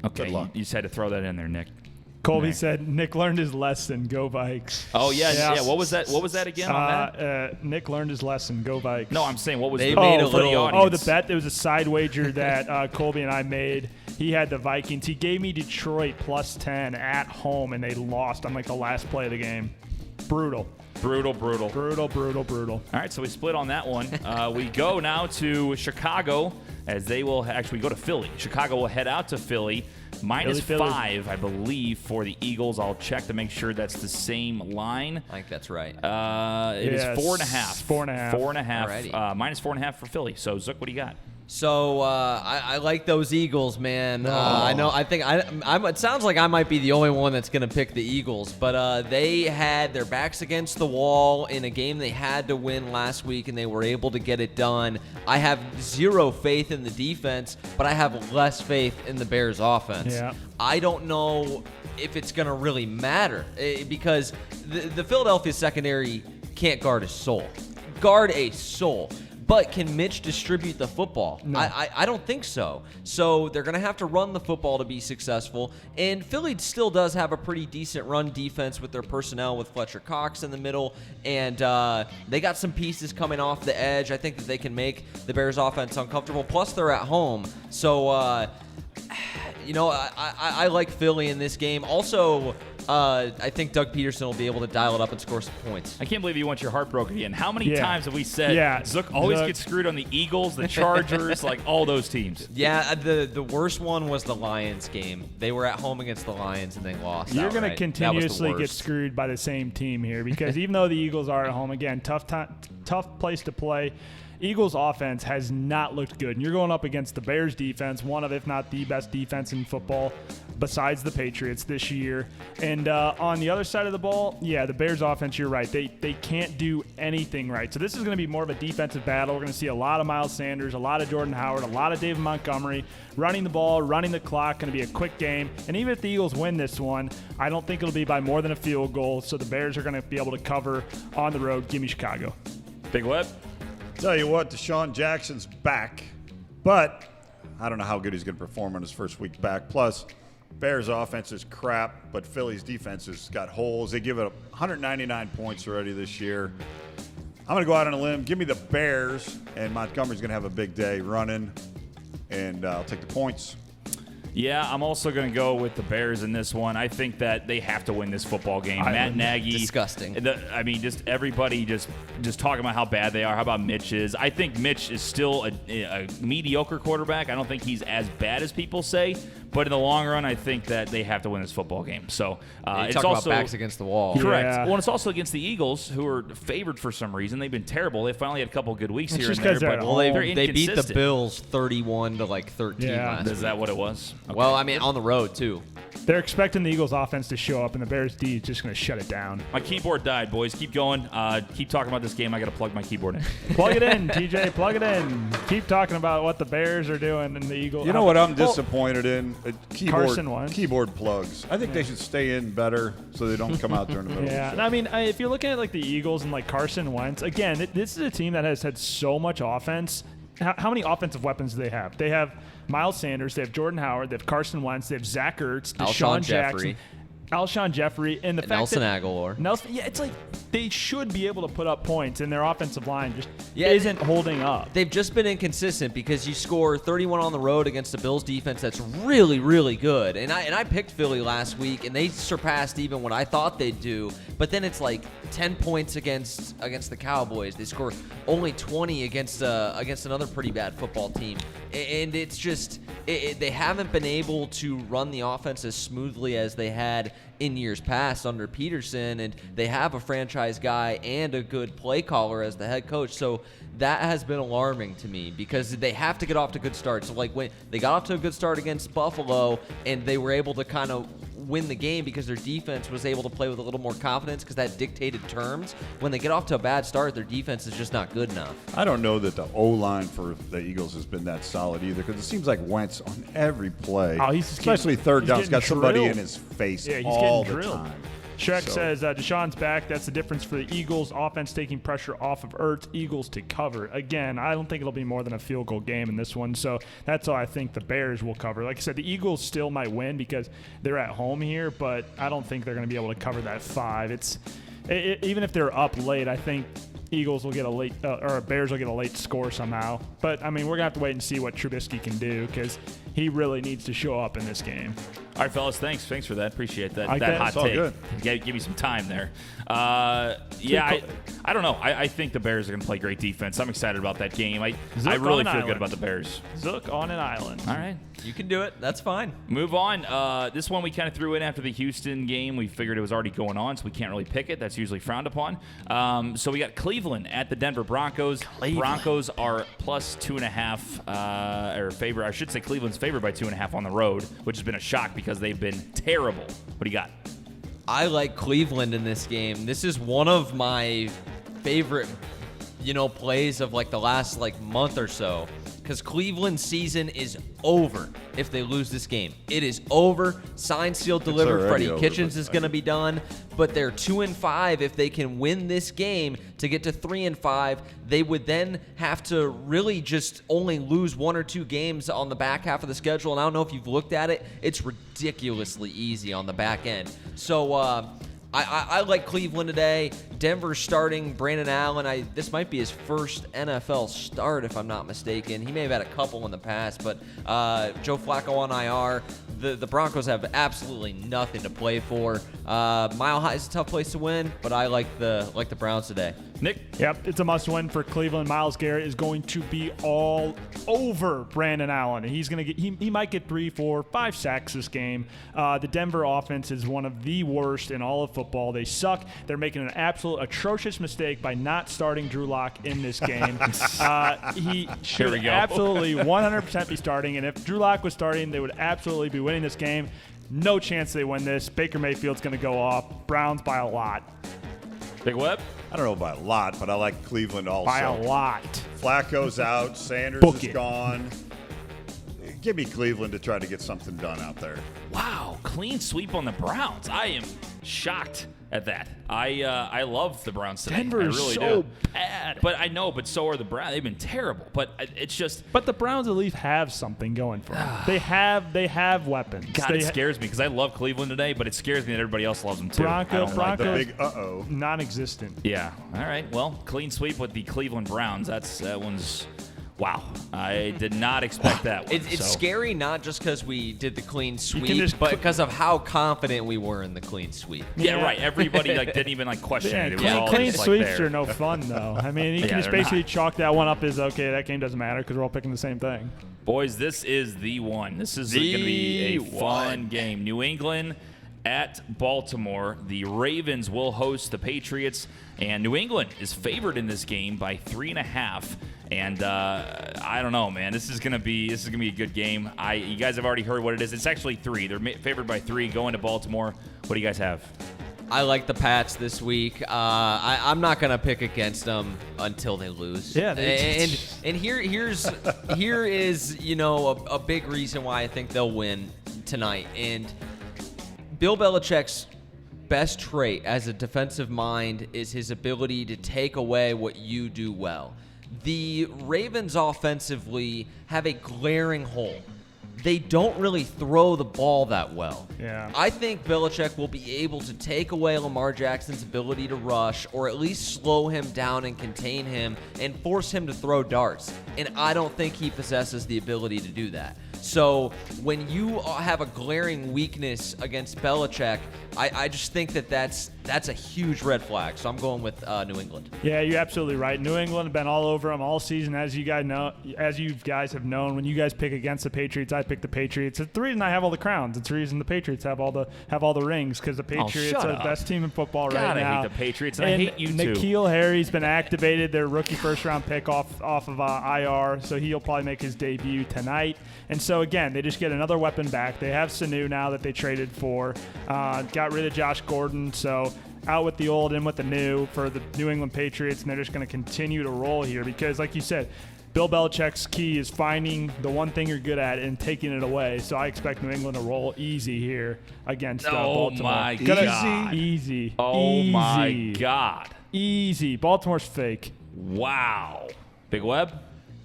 Speaker 1: okay,
Speaker 3: Good luck.
Speaker 1: you just had to throw that in there, Nick.
Speaker 2: Colby
Speaker 1: Nick.
Speaker 2: said Nick learned his lesson. Go Vikes.
Speaker 1: Oh yeah,
Speaker 2: Yeah.
Speaker 1: yeah. What was that? What was that again on that?
Speaker 2: Nick learned his lesson. Go Vikes.
Speaker 1: No, I'm saying what was
Speaker 4: They
Speaker 1: the
Speaker 4: made a
Speaker 1: for the
Speaker 4: little-
Speaker 1: audience?
Speaker 2: the bet. There was a side wager that Colby and I made. He had the Vikings. He gave me Detroit +10 at home, and they lost on like the last play of the game. Brutal.
Speaker 1: Brutal.
Speaker 2: Brutal.
Speaker 1: All right, so we split on that one. We go now to Chicago as they will actually go to Philly. Chicago will head out to Philly.
Speaker 2: Philly.
Speaker 1: -5, I believe, for the Eagles. I'll check to make sure that's the same line.
Speaker 4: I think that's right.
Speaker 1: It is
Speaker 2: Yes,
Speaker 1: 4.5.
Speaker 2: 4.5.
Speaker 1: 4.5.
Speaker 4: Alrighty.
Speaker 1: -4.5 for Philly. So, Zook, what do you got?
Speaker 4: So I like those Eagles, man. I know. I think I'm. It sounds like I might be the only one that's going to pick the Eagles, but they had their backs against the wall in a game they had to win last week, and they were able to get it done. I have zero faith in the defense, but I have less faith in the Bears' offense.
Speaker 2: Yeah.
Speaker 4: I don't know if it's going to really matter because the Philadelphia secondary can't guard a soul. Guard a soul. But can Mitch distribute the football?
Speaker 2: No.
Speaker 4: I don't think so. So they're going to have to run the football to be successful. And Philly still does have a pretty decent run defense with their personnel with Fletcher Cox in the middle. And they got some pieces coming off the edge. I think that they can make the Bears offense uncomfortable. Plus, they're at home. So, I like Philly in this game. Also, I think Doug Peterson will be able to dial it up and score some points.
Speaker 1: I can't believe you want your heart broken again. How many
Speaker 2: Yeah.
Speaker 1: times have we said Zook always gets screwed on the Eagles, the Chargers, like all those teams?
Speaker 4: Yeah, the worst one was the Lions game. They were at home against the Lions and they lost.
Speaker 2: You're going to
Speaker 4: outright. That was the
Speaker 2: continuously get
Speaker 4: worst.
Speaker 2: screwed by the same team here because even though the Eagles are at home, again, tough place to play. Eagles offense has not looked good. And you're going up against the Bears defense, one of, if not the best defense in football besides the Patriots this year. And on the other side of the ball, yeah, the Bears offense, you're right. They can't do anything right. So this is going to be more of a defensive battle. We're going to see a lot of Miles Sanders, a lot of Jordan Howard, a lot of David Montgomery running the ball, running the clock. Going to be a quick game. And even if the Eagles win this one, I don't think it'll be by more than a field goal. So the Bears are going to be able to cover on the road. Give me Chicago.
Speaker 1: Big Web?
Speaker 3: Tell you what, Deshaun Jackson's back, but I don't know how good he's going to perform on his first week back. Plus, Bears' offense is crap, but Philly's defense has got holes. They give it 199 points already this year. I'm going to go out on a limb. Give me the Bears, and Montgomery's going to have a big day running, and I'll take the points.
Speaker 1: Yeah, I'm also going to go with the Bears in this one. I think that they have to win this football game. Matt Nagy.
Speaker 4: Disgusting.
Speaker 1: Just everybody just talking about how bad they are, how about Mitch is. I think Mitch is still a mediocre quarterback. I don't think he's as bad as people say. But in the long run, I think that they have to win this football game. So
Speaker 4: You
Speaker 1: it's
Speaker 4: talk
Speaker 1: also
Speaker 4: about backs against the wall.
Speaker 1: correct.
Speaker 2: Yeah.
Speaker 1: Well, and it's also against the Eagles, who are favored for some reason. They've been terrible. They finally had a couple good weeks
Speaker 2: It's
Speaker 1: here
Speaker 2: just
Speaker 1: and there,
Speaker 2: 'cause they're
Speaker 1: but
Speaker 2: at
Speaker 4: Well,
Speaker 2: home.
Speaker 1: they're
Speaker 4: they beat the
Speaker 1: inconsistent.
Speaker 4: Bills 31 to like 13
Speaker 2: Yeah.
Speaker 4: last
Speaker 1: Is
Speaker 4: week.
Speaker 1: that what it was?
Speaker 4: Well, I mean, on the road too.
Speaker 2: They're expecting the Eagles offense to show up, and the Bears D is just going to shut it down.
Speaker 1: My keyboard died, boys. Keep going. Keep talking about this game. I got to plug my keyboard in.
Speaker 2: Plug it in, TJ. Plug it in. Keep talking about what the Bears are doing and the Eagles.
Speaker 3: You know what I'm disappointed in?
Speaker 2: Carson Wentz.
Speaker 3: Keyboard plugs. I think they should stay in better so they don't come out during the middle
Speaker 2: Yeah,
Speaker 3: of
Speaker 2: and
Speaker 3: the show.
Speaker 2: I mean, if you're looking at like the Eagles and like Carson Wentz, again, this is a team that has had so much offense. How many offensive weapons do they have? They have Miles Sanders, they have Jordan Howard, they have Carson Wentz, they have Zach Ertz,
Speaker 4: Alshon
Speaker 2: Deshaun Jackson,
Speaker 4: Jeffrey.
Speaker 2: Alshon Jeffrey, and the fact
Speaker 4: Nelson
Speaker 2: that
Speaker 4: Aguilar.
Speaker 2: Nelson, yeah, it's like they should be able to put up points, and their offensive line just
Speaker 4: Yeah,
Speaker 2: isn't holding up.
Speaker 4: They've just been inconsistent because you score 31 on the road against the Bills defense that's really, really good. And I picked Philly last week, and they surpassed even what I thought they'd do. But then it's like 10 points against the Cowboys. They score only 20 against another pretty bad football team. And it's just they haven't been able to run the offense as smoothly as they had in years past under Peterson, and they have a franchise guy and a good play caller as the head coach. So that has been alarming to me because they have to get off to good starts. So like when they got off to a good start against Buffalo and they were able to kind of win the game because their defense was able to play with a little more confidence because that dictated terms. When they get off to a bad start, their defense is just not good enough.
Speaker 3: I don't know that the O-line for the Eagles has been that solid either because it seems like Wentz on every play,
Speaker 2: Oh, he's just
Speaker 3: especially
Speaker 2: getting-
Speaker 3: third
Speaker 2: he's
Speaker 3: down, has got
Speaker 2: getting
Speaker 3: somebody
Speaker 2: drilled.
Speaker 3: in his face
Speaker 2: Yeah, he's
Speaker 3: all
Speaker 2: getting
Speaker 3: the
Speaker 2: drilled.
Speaker 3: time.
Speaker 2: Shrek
Speaker 3: So-
Speaker 2: says Deshaun's back. That's the difference for the Eagles. Offense taking pressure off of Ertz. Eagles to cover. Again, I don't think it'll be more than a field goal game in this one. So that's all I think the Bears will cover. Like I said, the Eagles still might win because they're at home here, but I don't think they're going to be able to cover that 5. Even if they're up late, I think Eagles will get a late or Bears will get a late score somehow. But I mean, we're gonna have to wait and see what Trubisky can do because he really needs to show up in this game.
Speaker 1: All right, fellas, thanks for that. Appreciate that.
Speaker 2: Like
Speaker 1: that
Speaker 2: that?
Speaker 1: hot
Speaker 3: It's all
Speaker 1: take.
Speaker 3: good.
Speaker 1: Give me some time there. Yeah, I don't know. I think the Bears are going to play great defense. I'm excited about that game. I
Speaker 2: Zook
Speaker 1: really
Speaker 2: on
Speaker 1: feel
Speaker 2: an
Speaker 1: good
Speaker 2: island.
Speaker 1: about the Bears.
Speaker 2: Zook on an island.
Speaker 1: All right.
Speaker 4: You can do it. That's fine.
Speaker 1: Move on. This one we kind of threw in after the Houston game. We figured it was already going on, so we can't really pick it. That's usually frowned upon. So we got Cleveland at the Denver Broncos. Broncos are plus 2.5, or favor. I should say Cleveland's favored by 2.5 on the road, which has been a shock because they've been terrible. What do you got?
Speaker 4: I like Cleveland in this game. This is one of my favorite, plays of like the last month or so. because Cleveland's season is over if they lose this game. It is over. Signed, sealed, delivered.
Speaker 3: already
Speaker 4: Freddie
Speaker 3: over,
Speaker 4: Kitchens
Speaker 3: but
Speaker 4: is going to be done. But they're 2-5. If they can win this game to get to 3-5, they would then have to really just only lose 1 or 2 games on the back half of the schedule. And I don't know if you've looked at it. It's ridiculously easy on the back end. So I like Cleveland today. Denver's starting Brandon Allen. This might be his first NFL start, if I'm not mistaken. He may have had a couple in the past, but Joe Flacco on IR. The Broncos have absolutely nothing to play for. Mile High is a tough place to win, but I like the Browns today.
Speaker 1: Nick?
Speaker 2: Yep, it's a must-win for Cleveland. Myles Garrett is going to be all over Brandon Allen. He's going to get he might get 3, 4, 5 sacks this game. The Denver offense is one of the worst in all of football. They suck. They're making an absolute atrocious mistake by not starting Drew Lock in this game. He should
Speaker 1: we go.
Speaker 2: absolutely 100% be starting, and if Drew Lock was starting, they would absolutely be winning this game. No chance they win this. Baker Mayfield's going to go off. Browns by a lot.
Speaker 1: Big Web?
Speaker 3: I don't know by a lot, but I like Cleveland also.
Speaker 2: By a lot.
Speaker 3: Flacco's out. Sanders
Speaker 2: Book
Speaker 3: is
Speaker 2: it.
Speaker 3: gone. Give me Cleveland to try to get something done out there.
Speaker 1: Wow, clean sweep on the Browns. I am shocked at that. I love the Browns today.
Speaker 2: Denver
Speaker 1: I
Speaker 2: is
Speaker 1: really
Speaker 2: so
Speaker 1: do.
Speaker 2: bad.
Speaker 1: But I know, but so are the Browns. They've been terrible. But it's just,
Speaker 2: But the Browns at least have something going for them. They have weapons.
Speaker 1: God,
Speaker 2: They
Speaker 1: it scares me because I love Cleveland today, but it scares me that everybody else loves them too.
Speaker 2: Bronco-
Speaker 1: I don't like
Speaker 3: The
Speaker 1: that.
Speaker 3: big uh-oh.
Speaker 2: non-existent.
Speaker 1: Yeah. All right. Well, clean sweep with the Cleveland Browns. That one's wow. I did not expect that one.
Speaker 4: It's
Speaker 1: so.
Speaker 4: scary not just because we did the clean
Speaker 2: can
Speaker 4: sweep,
Speaker 2: just
Speaker 4: but because of how confident we were in the clean sweep.
Speaker 1: Yeah,
Speaker 2: Yeah.
Speaker 1: right. Everybody didn't even question
Speaker 2: Yeah,
Speaker 1: it. It was
Speaker 2: clean,
Speaker 1: all
Speaker 2: clean
Speaker 1: just,
Speaker 2: sweeps
Speaker 1: there.
Speaker 2: are no fun though. I mean, you
Speaker 1: Yeah,
Speaker 2: can just
Speaker 1: they're
Speaker 2: basically
Speaker 1: not.
Speaker 2: chalk that one up as okay. That game doesn't matter because we're all picking the same thing.
Speaker 1: Boys, this is the one. This is going to be a fun game. New England at Baltimore. The Ravens will host the Patriots, and New England is favored in this game by 3.5. And I don't know, man. This is gonna be a good game. You guys have already heard what it is. It's actually 3. They're favored by 3 going to Baltimore. What do you guys have?
Speaker 4: I like the Pats this week. I'm not gonna pick against them until they lose.
Speaker 2: Yeah,
Speaker 4: and here is a big reason why I think they'll win tonight. And Bill Belichick's best trait as a defensive mind is his ability to take away what you do well. The Ravens offensively have a glaring hole. They don't really throw the ball that well.
Speaker 2: Yeah.
Speaker 4: I think Belichick will be able to take away Lamar Jackson's ability to rush, or at least slow him down and contain him and force him to throw darts. And I don't think he possesses the ability to do that. So when you have a glaring weakness against Belichick, I just think that's a huge red flag. So I'm going with New England.
Speaker 2: Yeah, you're absolutely right. New England have been all over them all season, as you guys have known. When you guys pick against the Patriots, I pick the Patriots. It's the reason I have all the crowns. It's the reason the Patriots have all the rings, because the Patriots
Speaker 1: shut
Speaker 2: are
Speaker 1: up.
Speaker 2: the best team in football
Speaker 1: God,
Speaker 2: right
Speaker 1: I
Speaker 2: now.
Speaker 1: hate the Patriots, and I hate you too.
Speaker 2: N'Keal Harry's been activated, their rookie first-round pick off of IR, so he'll probably make his debut tonight. And so again, they just get another weapon back. They have Sanu now that they traded for. Got rid of Josh Gordon, so out with the old, in with the new for the New England Patriots, and they're just going to continue to roll here because, like you said, Bill Belichick's key is finding the one thing you're good at and taking it away. So I expect New England to roll easy here against Baltimore.
Speaker 1: my
Speaker 2: Gonna-
Speaker 1: God.
Speaker 2: Easy.
Speaker 1: Oh
Speaker 2: Easy.
Speaker 1: my God!
Speaker 2: Easy. Baltimore's fake.
Speaker 1: Wow. Big Web.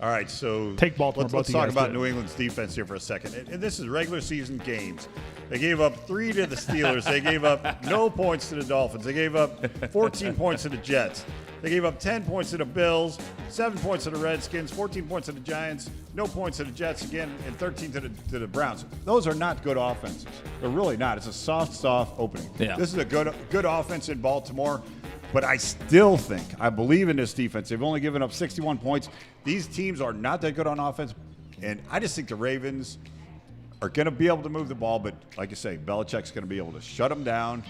Speaker 3: All right, so
Speaker 2: Take Baltimore,
Speaker 3: Let's
Speaker 2: both of
Speaker 3: talk
Speaker 2: you guys
Speaker 3: about
Speaker 2: do.
Speaker 3: New England's defense here for a second. And this is regular season games. They gave up 3 to the Steelers. They gave up no points to the Dolphins. They gave up 14 points to the Jets. They gave up 10 points to the Bills, 7 points to the Redskins, 14 points to the Giants, no points to the Jets again, and 13 to the Browns. Those are not good offenses. They're really not. It's a soft opening.
Speaker 1: Yeah.
Speaker 3: This is a good offense in Baltimore. But I still think, I believe in this defense. They've only given up 61 points. These teams are not that good on offense. And I just think the Ravens are going to be able to move the ball. But like you say, Belichick's going to be able to shut them down.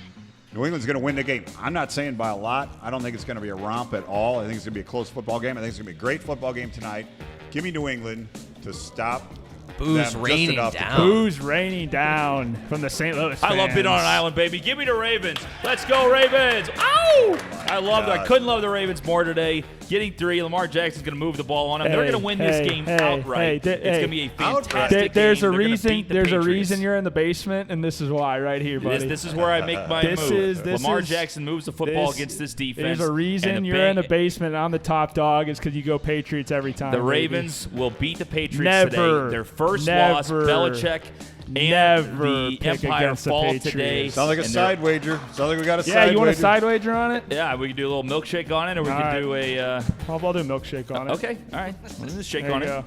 Speaker 3: New England's going to win the game. I'm not saying by a lot. I don't think it's going to be a romp at all. I think it's going to be a close football game. I think it's going to be a great football game tonight. Give me New England to stop
Speaker 4: Boo's
Speaker 3: them just
Speaker 4: raining
Speaker 3: enough to
Speaker 4: down.
Speaker 3: cover.
Speaker 2: Who's raining down from the St. Louis
Speaker 1: I love being on an
Speaker 2: fans?
Speaker 1: island, baby. Give me the Ravens. Let's go, Ravens. Ow! I love I couldn't love the Ravens more today. Getting 3, Lamar Jackson's going to move the ball on them. They're going to win this game outright. It's going to be a fantastic
Speaker 2: There's
Speaker 1: game.
Speaker 2: a reason. There's a reason you're in the basement, and this is why right here, buddy.
Speaker 1: This is where I make my move. Lamar Jackson moves the football against this defense.
Speaker 2: There's a reason you're in the basement. And I'm the top dog. Is because you go Patriots every time.
Speaker 1: The Ravens will beat the Patriots today. Their first loss, Belichick.
Speaker 2: Never
Speaker 1: and the Empire fall today.
Speaker 3: Sounds like a side wager. Sounds like we got a side wager.
Speaker 2: Yeah, you want a side wager on it?
Speaker 1: Yeah, we can do a little milkshake on it, or we can do a.
Speaker 2: I'll do a milkshake on it.
Speaker 1: Okay, all right. Let's just shake on it.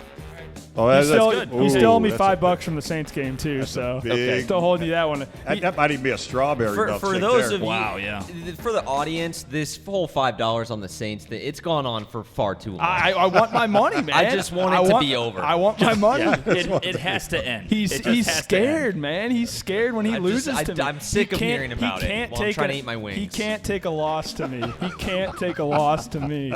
Speaker 3: Oh,
Speaker 2: that's
Speaker 3: good.
Speaker 2: He still owed me $5 from the Saints game too, so still holding you that one.
Speaker 3: That might even be a strawberry.
Speaker 4: For those of
Speaker 3: you,
Speaker 4: for the audience, this whole $5 on the Saints, it's gone on for far too long.
Speaker 2: I want my money, man.
Speaker 4: I just want it to be over.
Speaker 2: I want my money.
Speaker 1: It has to end.
Speaker 2: He's scared, man. He's scared when he loses to me.
Speaker 4: I'm sick of hearing about it. While I'm trying to eat my wings.
Speaker 2: He can't take a loss to me. He can't take a loss to me.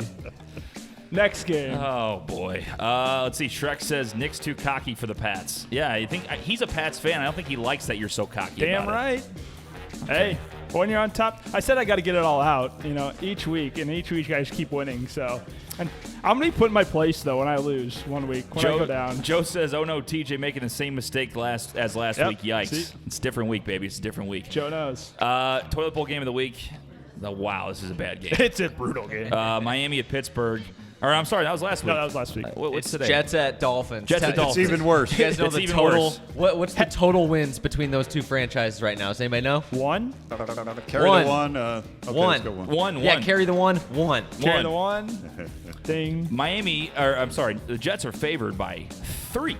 Speaker 2: Next game.
Speaker 1: Oh, boy. Let's see. Shrek says Nick's too cocky for the Pats. Yeah, I think he's a Pats fan. I don't think he likes that you're so cocky.
Speaker 2: Damn
Speaker 1: about
Speaker 2: right.
Speaker 1: It.
Speaker 2: Hey, when you're on top, I said I got to get it all out, each week. And each week you guys keep winning. So, and I'm going to be put in my place, though, when I lose one week, when I go down.
Speaker 1: Joe says, oh, no, TJ making the same mistake last week. Yikes. See? It's a different week, baby. It's a different week.
Speaker 2: Joe knows.
Speaker 1: Toilet bowl game of the week. Wow, this is a bad game.
Speaker 2: It's a brutal game.
Speaker 1: Miami at Pittsburgh. Or I'm sorry, that was last week.
Speaker 2: No, that was last week.
Speaker 1: What's today?
Speaker 4: Jets at Dolphins.
Speaker 1: Jets at Dolphins.
Speaker 3: It's even worse.
Speaker 4: You guys know the total? What's the total wins between those two franchises right now? Does anybody know?
Speaker 2: One.
Speaker 3: Carry the one. Okay,
Speaker 4: one.
Speaker 3: Let's go one.
Speaker 4: Yeah, carry the one. One.
Speaker 2: Carry the one. Ding.
Speaker 1: The Jets are favored by 3.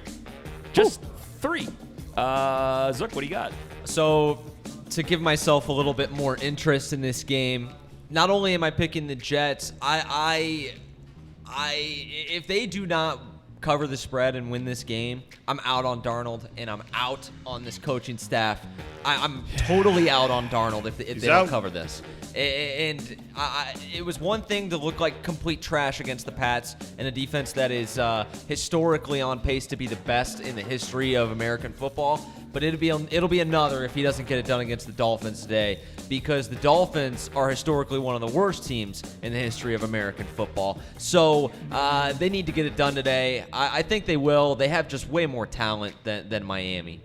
Speaker 1: Just 3. Zook, what do you got?
Speaker 4: So, to give myself a little bit more interest in this game, not only am I picking the Jets, if they do not cover the spread and win this game, I'm out on Darnold and I'm out on this coaching staff. I'm totally out on Darnold if they don't cover this. And it was one thing to look like complete trash against the Pats and a defense that is historically on pace to be the best in the history of American football. But it'll be another if he doesn't get it done against the Dolphins today, because the Dolphins are historically one of the worst teams in the history of American football. So they need to get it done today. I think they will. They have just way more talent than Miami.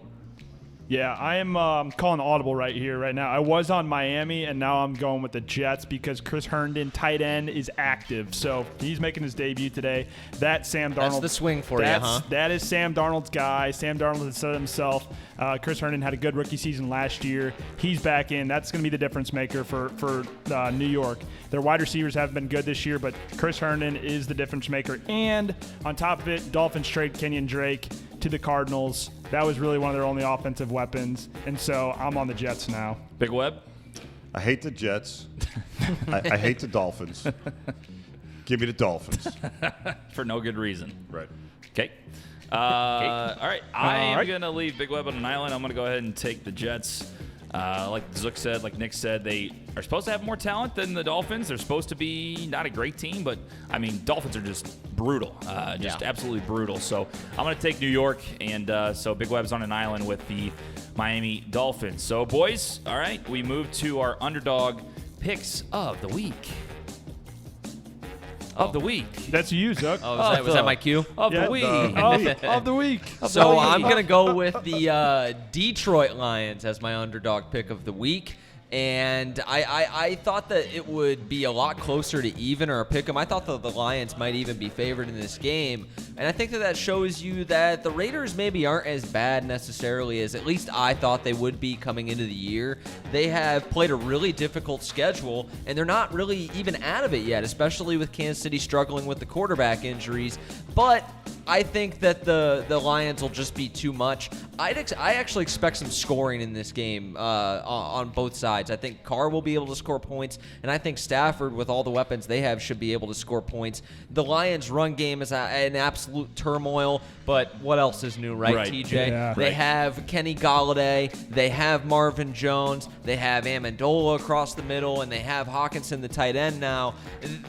Speaker 2: Yeah, I am calling audible right here, right now. I was on Miami, and now I'm going with the Jets because Chris Herndon, tight end, is active. So he's making his debut today. That's Sam Darnold.
Speaker 4: That's the swing for you, huh?
Speaker 2: That is Sam Darnold's guy. Sam Darnold has said it himself. Chris Herndon had a good rookie season last year. He's back in. That's going to be the difference maker for New York. Their wide receivers haven't been good this year, but Chris Herndon is the difference maker. And on top of it, Dolphins trade Kenyon Drake to the Cardinals. That was really one of their only offensive weapons. And so I'm on the Jets now.
Speaker 1: Big Web?
Speaker 3: I hate the Jets. I hate the Dolphins. Give me the Dolphins.
Speaker 1: For no good reason.
Speaker 3: Right.
Speaker 1: Okay. All right. I am going to leave Big Web on an island. I'm going to go ahead and take the Jets. Like Zook said, like Nick said, they are supposed to have more talent than the Dolphins. They're supposed to be not a great team, but, I mean, Dolphins are just brutal. Absolutely brutal. So I'm going to take New York, and so Big Web's on an island with the Miami Dolphins. So, boys, all right, we move to our underdog picks of the week. Of the week.
Speaker 2: That's you, Zuck.
Speaker 4: Oh, was that my cue?
Speaker 1: Of the week.
Speaker 2: Of the week.
Speaker 4: So I'm going to go with the Detroit Lions as my underdog pick of the week. And I thought that it would be a lot closer to even or a pick 'em. I thought that the Lions might even be favored in this game. And I think that shows you that the Raiders maybe aren't as bad necessarily as at least I thought they would be coming into the year. They have played a really difficult schedule, and they're not really even out of it yet, especially with Kansas City struggling with the quarterback injuries. But I think that the Lions will just be too much. I actually expect some scoring in this game on both sides. I think Carr will be able to score points, and I think Stafford, with all the weapons they have, should be able to score points. The Lions' run game is an absolute turmoil, but what else is new, right, TJ?
Speaker 2: Yeah.
Speaker 4: They have Kenny Golladay, they have Marvin Jones, they have Amendola across the middle, and they have Hawkinson, the tight end now.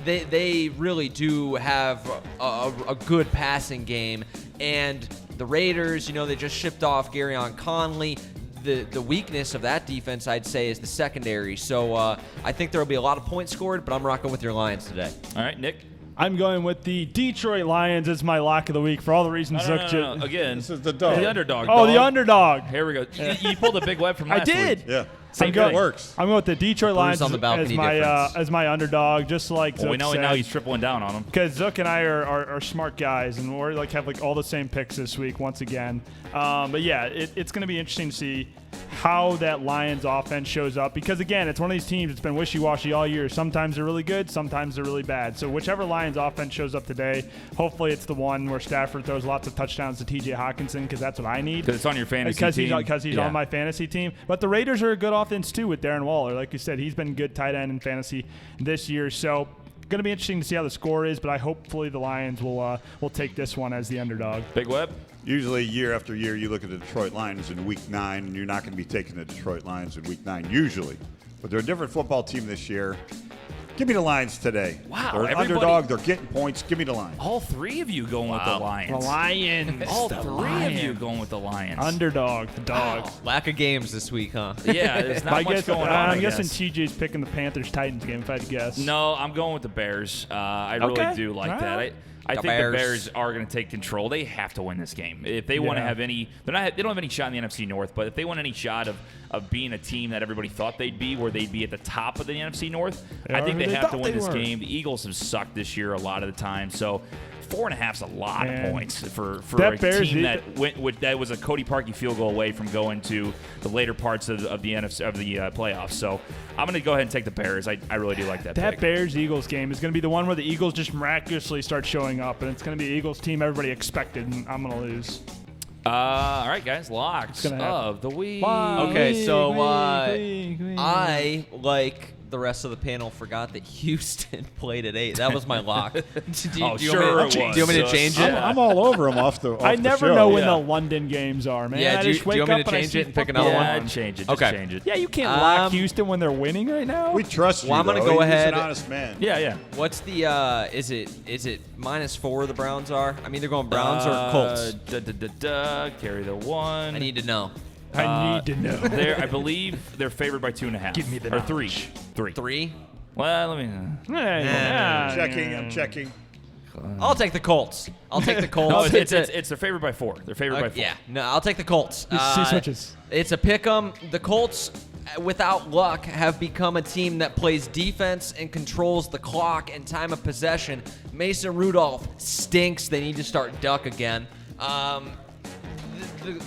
Speaker 4: They really do have a good passing game. And the Raiders, they just shipped off Garyon Conley. the weakness of that defense, I'd say, is the secondary. So I think there will be a lot of points scored, but I'm rocking with your Lions today.
Speaker 1: All right, Nick.
Speaker 2: I'm going with the Detroit Lions as my lock of the week for all the reasons Zook just.
Speaker 1: Again,
Speaker 3: This is the dog.
Speaker 1: the underdog.
Speaker 2: Oh,
Speaker 1: dog.
Speaker 2: the underdog.
Speaker 1: Here we go. You pulled a big web from
Speaker 2: I
Speaker 1: last
Speaker 2: did.
Speaker 1: week.
Speaker 3: Yeah.
Speaker 1: Same
Speaker 3: It
Speaker 1: thing.
Speaker 3: works.
Speaker 2: I'm going with the Detroit Lions
Speaker 4: on the balcony difference.
Speaker 2: as my underdog, just like
Speaker 1: Well, we
Speaker 2: Zook
Speaker 1: know
Speaker 2: said.
Speaker 1: now he's tripling down on him.
Speaker 2: Because Zook and I are smart guys, and we're have all the same picks this week once again. But yeah, it's going to be interesting to see how that Lions offense shows up. Because again, it's one of these teams that's been wishy-washy all year. Sometimes they're really good, sometimes they're really bad. So whichever Lions offense shows up today, hopefully it's the one where Stafford throws lots of touchdowns to T.J. Hawkinson, because that's what I need.
Speaker 1: Because it's on your fantasy team.
Speaker 2: Because he's
Speaker 1: Yeah.
Speaker 2: on my fantasy team. But the Raiders are a good offense too with Darren Waller. Like you said, he's been good tight end in fantasy this year. So going to be interesting to see how the score is. But hopefully the Lions will take this one as the underdog.
Speaker 1: Big web.
Speaker 3: Usually, year after year, you look at the Detroit Lions in Week 9, and you're not going to be taking the Detroit Lions in Week 9 usually. But they're a different football team this year. Give me the Lions today.
Speaker 1: Wow,
Speaker 3: They're an
Speaker 1: everybody-
Speaker 3: underdog. They're getting points. Give me the Lions.
Speaker 1: All three of you going with the Lions.
Speaker 2: Lions.
Speaker 1: All three of you going with the Lions.
Speaker 2: Underdog. The dog.
Speaker 4: Lack of games this week, huh?
Speaker 1: Yeah, there's not much going on.
Speaker 2: I'm
Speaker 1: I
Speaker 2: guessing
Speaker 1: guess.
Speaker 2: TJ's picking the Panthers-Titans game, if I had to guess.
Speaker 1: No, I'm going with the Bears. I really
Speaker 2: Okay.
Speaker 1: do like
Speaker 2: All
Speaker 1: that.
Speaker 2: right.
Speaker 1: I
Speaker 4: The
Speaker 1: think
Speaker 4: Bears.
Speaker 1: the Bears are going to take control. They have to win this game if they want to
Speaker 2: Yeah.
Speaker 1: have any. They don't have any shot in the NFC North, but if they want any shot of being a team that everybody thought they'd be, where they'd be at the top of the NFC North,
Speaker 2: They
Speaker 1: I
Speaker 2: are
Speaker 1: think
Speaker 2: who
Speaker 1: they
Speaker 2: they
Speaker 1: have to
Speaker 2: thought
Speaker 1: win
Speaker 2: they
Speaker 1: this
Speaker 2: were.
Speaker 1: game. The Eagles have sucked this year a lot of the time, so 4.5's a lot
Speaker 2: Man.
Speaker 1: of points for
Speaker 2: That
Speaker 1: a
Speaker 2: Bears
Speaker 1: team
Speaker 2: did-
Speaker 1: that was a Cody Parkey field goal away from going to the later parts of the NFC of the playoffs. So I'm going to go ahead and take the Bears. I really do like that.
Speaker 2: That
Speaker 1: pick.
Speaker 2: Bears-Eagles game is going to be the one where the Eagles just miraculously start showing up, and it's going to be the Eagles team everybody expected, and I'm going to lose.
Speaker 1: All right, guys. Locks
Speaker 2: gonna happen.
Speaker 1: of the week.
Speaker 4: Okay, so
Speaker 2: Week.
Speaker 4: I, like the rest of the panel, forgot that Houston played at 8. That was my lock. do you,
Speaker 1: Oh,
Speaker 4: do you
Speaker 1: sure
Speaker 4: want me,
Speaker 1: it
Speaker 4: do you want me to
Speaker 1: was.
Speaker 4: change it?
Speaker 3: I'm all over them off the
Speaker 2: I
Speaker 3: the
Speaker 2: never
Speaker 3: show.
Speaker 2: know when
Speaker 1: Yeah.
Speaker 2: the London games are, man.
Speaker 4: Yeah,
Speaker 2: I
Speaker 4: do you-
Speaker 2: just
Speaker 4: do
Speaker 2: wake
Speaker 4: you want me
Speaker 2: up
Speaker 4: to
Speaker 2: and I
Speaker 4: change
Speaker 2: see
Speaker 4: it and pick
Speaker 2: football
Speaker 4: another
Speaker 1: Yeah,
Speaker 4: one?
Speaker 1: change it. Just
Speaker 4: Okay.
Speaker 1: change it.
Speaker 2: Yeah, you can't lock
Speaker 4: Um,
Speaker 2: Houston when they're winning right now.
Speaker 3: We trust you.
Speaker 4: Well, I'm gonna
Speaker 3: though.
Speaker 4: go
Speaker 3: He's
Speaker 4: ahead-
Speaker 3: an honest man.
Speaker 1: Yeah.
Speaker 4: What's the is it -4 the Browns are? I mean, they're going Browns or Colts.
Speaker 1: Carry the one.
Speaker 4: I need to know.
Speaker 2: I need to know.
Speaker 1: I believe they're favored by 2.5.
Speaker 2: Give me the
Speaker 1: or three.
Speaker 2: knowledge.
Speaker 4: 3?
Speaker 1: Well, let me.
Speaker 2: Yeah.
Speaker 3: I'm checking.
Speaker 4: I'll take the Colts. I'll take the Colts.
Speaker 1: No, it's they're favored by 4. They're favored by 4.
Speaker 4: Yeah, no, I'll take the Colts.
Speaker 2: See switches.
Speaker 4: It's a pick 'em. The Colts, without luck, have become a team that plays defense and controls the clock and time of possession. Mason Rudolph stinks. They need to start duck again.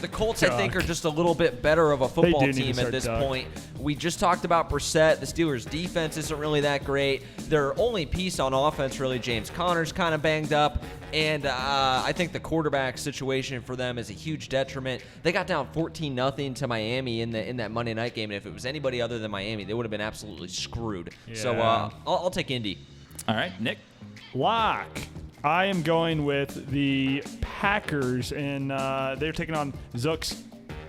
Speaker 4: The Colts, I think, are just a little bit better of a football
Speaker 2: do need to
Speaker 4: team at
Speaker 2: start
Speaker 4: this
Speaker 2: duck.
Speaker 4: point. We just talked about Brissett. The Steelers' defense isn't really that great. Their only piece on offense, really, James Conner's kind of banged up. And I think the quarterback situation for them is a huge detriment. They got down 14-0 to Miami in that Monday night game. And if it was anybody other than Miami, they would have been absolutely screwed. So
Speaker 2: Yeah.
Speaker 4: I'll take Indy.
Speaker 1: All right, Nick.
Speaker 2: Lock. I am going with the Packers, and they're taking on Zook's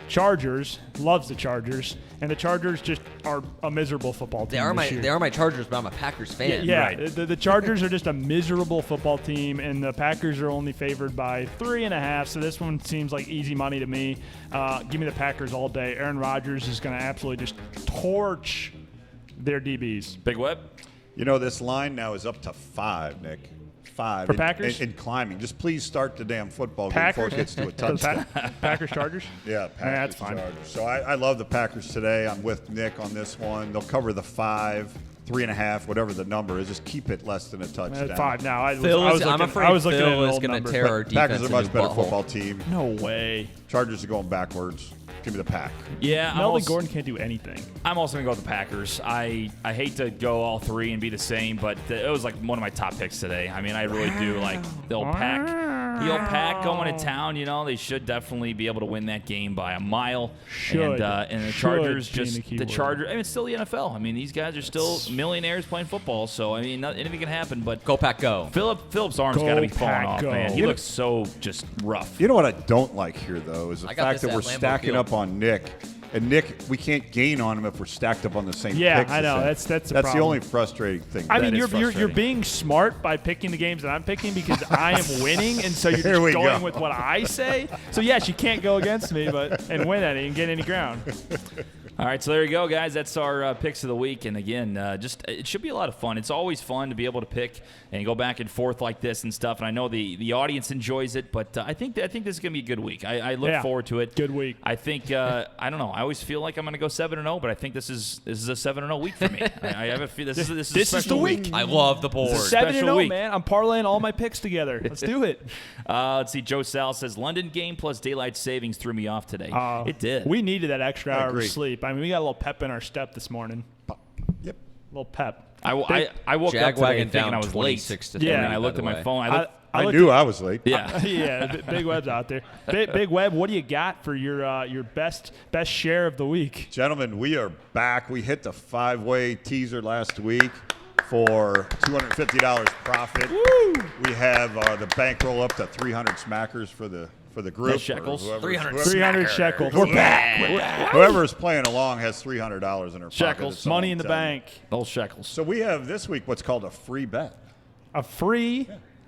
Speaker 2: Chargers. Loves the Chargers, and the Chargers just are a miserable football team.
Speaker 4: They are my Chargers, but I'm a Packers fan.
Speaker 2: Yeah,
Speaker 1: Right.
Speaker 2: the Chargers are just a miserable football team, and the Packers are only favored by 3.5. So this one seems like easy money to me. Give me the Packers all day. Aaron Rodgers is going to absolutely just torch their DBs.
Speaker 1: Big Web.
Speaker 3: You know, this line now is up to 5, Nick. 5.
Speaker 2: For Packers?
Speaker 3: And climbing. Just please start the damn football game
Speaker 2: Packers
Speaker 3: before it gets to a
Speaker 2: So the
Speaker 3: touchdown.
Speaker 2: Packers Chargers.
Speaker 3: Yeah, Packers.
Speaker 2: that's fine.
Speaker 3: Chargers. So I love the Packers today. I'm with Nick on this one. They'll cover the 5, 3.5, whatever the number is. Just keep it less than a touchdown.
Speaker 2: At 5 now. I'm
Speaker 4: I'm afraid
Speaker 2: looking at
Speaker 4: Phil
Speaker 2: an
Speaker 4: is
Speaker 2: old
Speaker 4: going
Speaker 2: number.
Speaker 4: to tear our defense
Speaker 3: Packers are a
Speaker 4: a
Speaker 3: much
Speaker 4: new
Speaker 3: better
Speaker 4: butthole.
Speaker 3: football team.
Speaker 2: No way.
Speaker 3: Chargers are going backwards. Give me the Pack.
Speaker 1: Yeah,
Speaker 2: Melvin Gordon can't do anything.
Speaker 1: I'm also going to go with the Packers. I hate to go all three and be the same, but it was like one of my top picks today. I mean, I really do like the old Pack. The old Pack going to town, you know, they should definitely be able to win that game by a mile.
Speaker 2: Should.
Speaker 1: And the
Speaker 2: Should
Speaker 1: Chargers
Speaker 2: being
Speaker 1: just
Speaker 2: the key
Speaker 1: the
Speaker 2: word.
Speaker 1: Chargers. I mean, it's still the NFL. I mean, these guys are still millionaires playing football, so I mean, anything can happen. But
Speaker 4: Go Pack, go.
Speaker 1: Philip's arm's
Speaker 2: Go
Speaker 1: got to be falling
Speaker 2: Pack,
Speaker 1: off,
Speaker 2: go.
Speaker 1: man. He
Speaker 2: You know-
Speaker 1: looks so just rough.
Speaker 3: You know what I don't like here, though, is the
Speaker 4: I got
Speaker 3: fact
Speaker 4: this
Speaker 3: that
Speaker 4: at
Speaker 3: we're
Speaker 4: Lambeau
Speaker 3: stacking
Speaker 4: Field.
Speaker 3: up on Nick. And Nick, we can't gain on him if we're stacked up on the same
Speaker 2: Yeah,
Speaker 3: picks.
Speaker 2: I know.
Speaker 3: the same.
Speaker 2: That's the
Speaker 3: the
Speaker 2: problem.
Speaker 3: only frustrating thing.
Speaker 2: I mean,
Speaker 1: is
Speaker 2: you're
Speaker 1: frustrating.
Speaker 2: being smart by picking the games that I'm picking because I am winning, and so you're
Speaker 3: Here
Speaker 2: just
Speaker 3: we
Speaker 2: going
Speaker 3: go.
Speaker 2: with what I say. So yes, you can't go against me, and win any and get any ground.
Speaker 1: All right, so there you go, guys. That's our picks of the week. And again, it should be a lot of fun. It's always fun to be able to pick and go back and forth like this and stuff. And I know the audience enjoys it, but I think this is going to be a good week. I look
Speaker 2: Yeah,
Speaker 1: forward to it.
Speaker 2: good week.
Speaker 1: I think I don't know. I always feel like I'm going to go 7-0, but I think this is a 7-0 week for me. I have a feel this is a
Speaker 2: This is
Speaker 1: special
Speaker 2: the week.
Speaker 4: I love the board.
Speaker 1: Special
Speaker 2: 7-0,
Speaker 1: week.
Speaker 2: man. I'm parlaying all my picks together. Let's do it.
Speaker 1: Let's see. Joe Sal says London game plus daylight savings threw me off today. It did.
Speaker 2: We needed that extra hour of
Speaker 3: agree.
Speaker 2: sleep. I mean, we got a little pep in our step this morning.
Speaker 3: Yep.
Speaker 2: A little pep.
Speaker 1: I woke up today
Speaker 4: Jagwagon
Speaker 1: thinking
Speaker 4: down
Speaker 1: I was late.
Speaker 4: 26 to
Speaker 2: Yeah.
Speaker 4: 3,
Speaker 1: And then I
Speaker 4: by
Speaker 1: looked
Speaker 4: the
Speaker 1: at my
Speaker 4: way.
Speaker 1: phone.
Speaker 3: I
Speaker 2: looked
Speaker 3: knew I was late.
Speaker 1: Yeah.
Speaker 2: Yeah, Big Web's out there. Big Web, what do you got for your best share of the week?
Speaker 3: Gentlemen, we are back. We hit the 5-way teaser last week for $250 profit.
Speaker 2: Woo!
Speaker 3: We have the bankroll up to 300 smackers for the group.
Speaker 1: That's shekels.
Speaker 2: 300 shekels.
Speaker 3: We're back. Whoever is playing along has $300 in their pocket.
Speaker 1: Shekels.
Speaker 3: That's all
Speaker 2: Money
Speaker 3: I'm
Speaker 2: in the
Speaker 3: telling you.
Speaker 2: bank.
Speaker 1: Old shekels.
Speaker 3: So we have this week what's called a free bet.
Speaker 2: A free